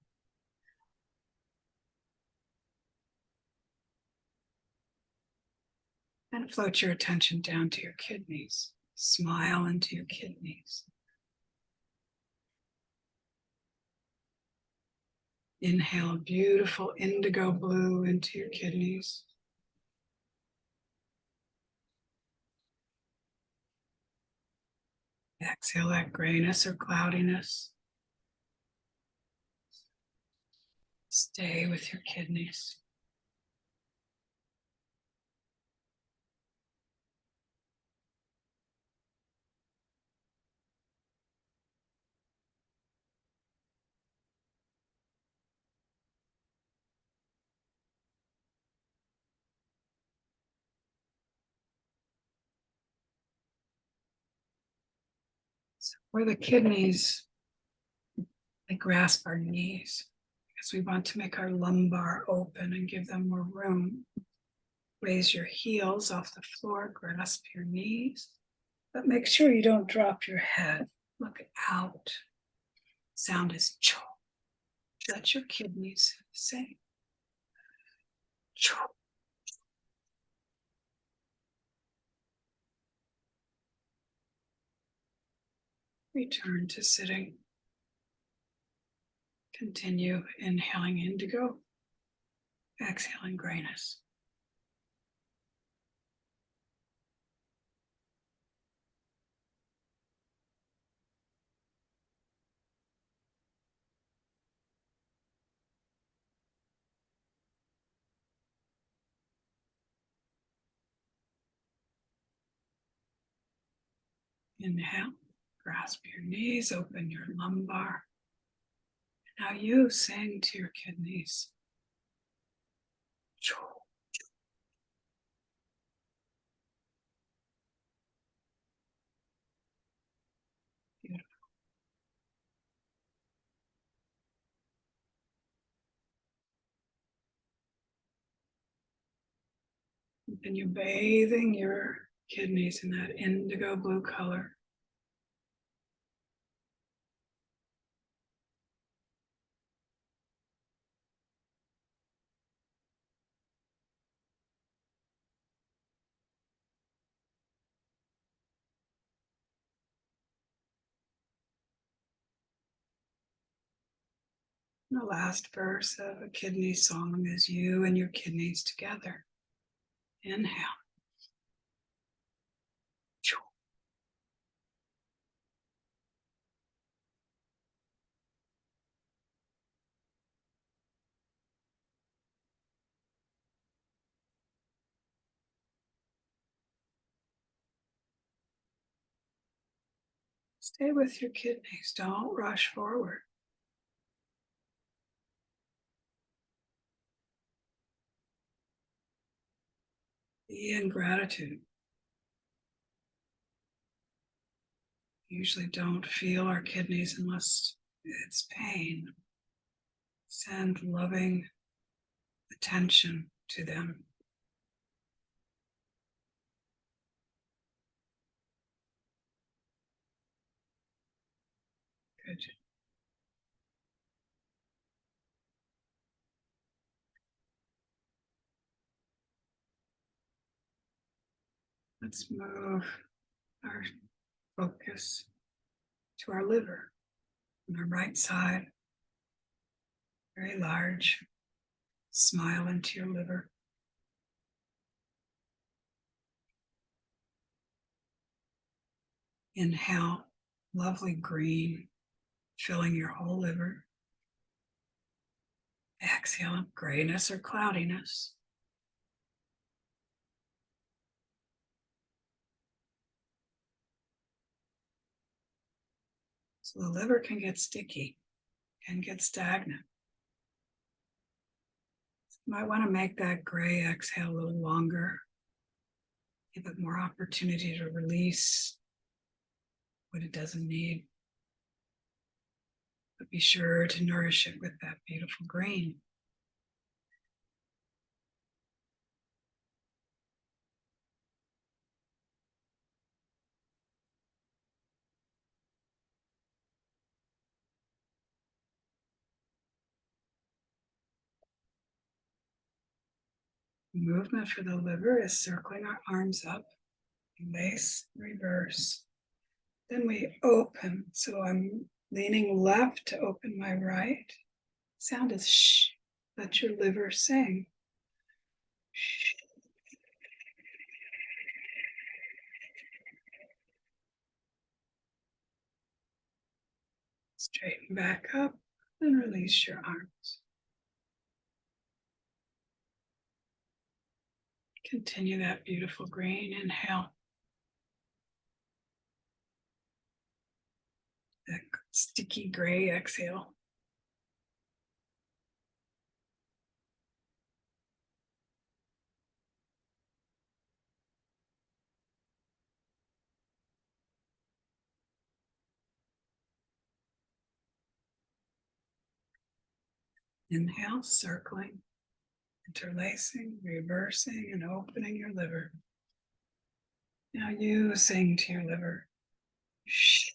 And float your attention down to your kidneys. Smile into your kidneys. Inhale a beautiful indigo blue into your kidneys. Exhale that grayness or cloudiness. Stay with your kidneys. So where the kidneys, they grasp our knees because we want to make our lumbar open and give them more room. Raise your heels off the floor, grasp your knees, but make sure you don't drop your head. Look out. Sound is cho. Let your kidneys say cho. Return to sitting. Continue inhaling indigo, exhaling grayness. Inhale, grasp your knees, open your lumbar. Now you sing to your kidneys. Cho. Beautiful. And you're bathing your kidneys in that indigo blue color. The last verse of a kidney song is you and your kidneys together. Inhale. Cho. Stay with your kidneys. Don't rush forward. Be in gratitude. Usually don't feel our kidneys unless it's pain. Send loving attention to them. Good. Let's move our focus to our liver on our right side. Very large. Smile into your liver. Inhale, lovely green, filling your whole liver. Exhale, grayness or cloudiness. So the liver can get sticky and get stagnant. You might want to make that gray exhale a little longer. Give it more opportunity to release what it doesn't need. But be sure to nourish it with that beautiful green. Movement for the liver is circling our arms up, lace, reverse. Then we open. So I'm leaning left to open my right. Sound is shh. Let your liver sing. Shh. Straighten back up and release your arms. Continue that beautiful green inhale. That sticky gray exhale. Inhale, circling, interlacing, reversing, and opening your liver. Now you sing to your liver. Shh.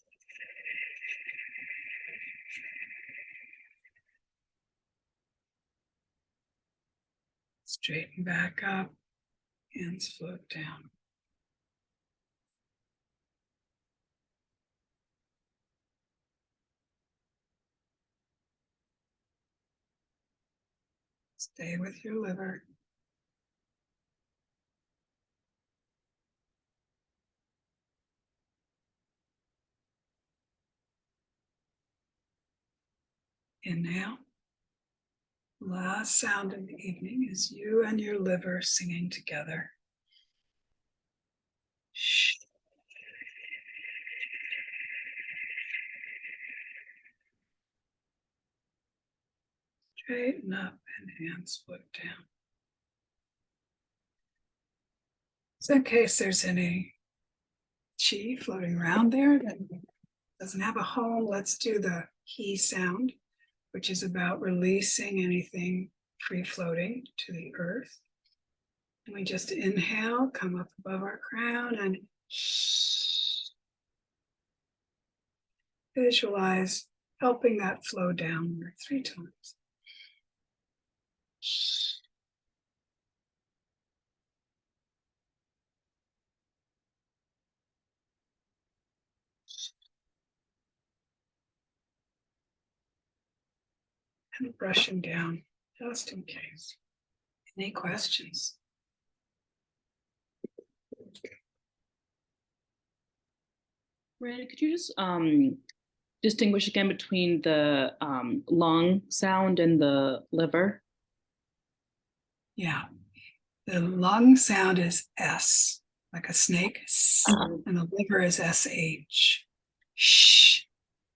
Straighten back up, hands float down. Stay with your liver. Inhale. Last sound of the evening is you and your liver singing together. Shh. Straighten up and hands float down. So in case there's any chi floating around there that doesn't have a home, let's do the he sound, which is about releasing anything free floating to the earth. And we just inhale, come up above our crown and visualize helping that flow downward 3 times. And brushing down just in case. Any questions? Miranda, could you just distinguish again between the lung sound and the liver? Yeah. The lung sound is S, like a snake, and the liver is SH. Shh.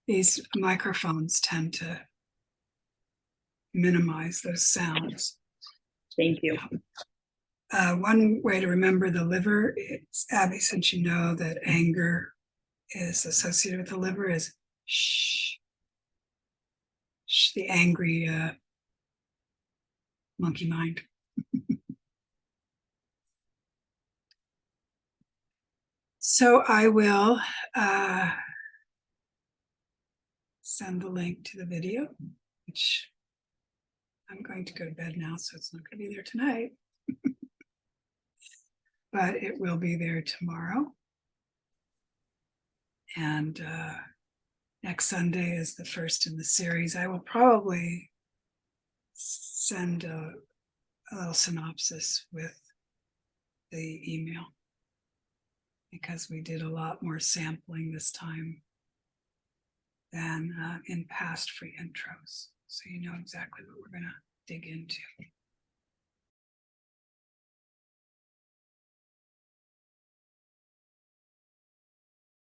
These microphones tend to minimize those sounds. Thank you. One way to remember the liver, it's Abby, since you know that anger is associated with the liver, is shh. Shh, the angry monkey mind. So I will send the link to the video, which I'm going to go to bed now, so it's not going to be there tonight. But it will be there tomorrow. And next Sunday is the first in the series. I will probably send a little synopsis with the email, because we did a lot more sampling this time than in past free intros. So you know exactly what we're going to dig into.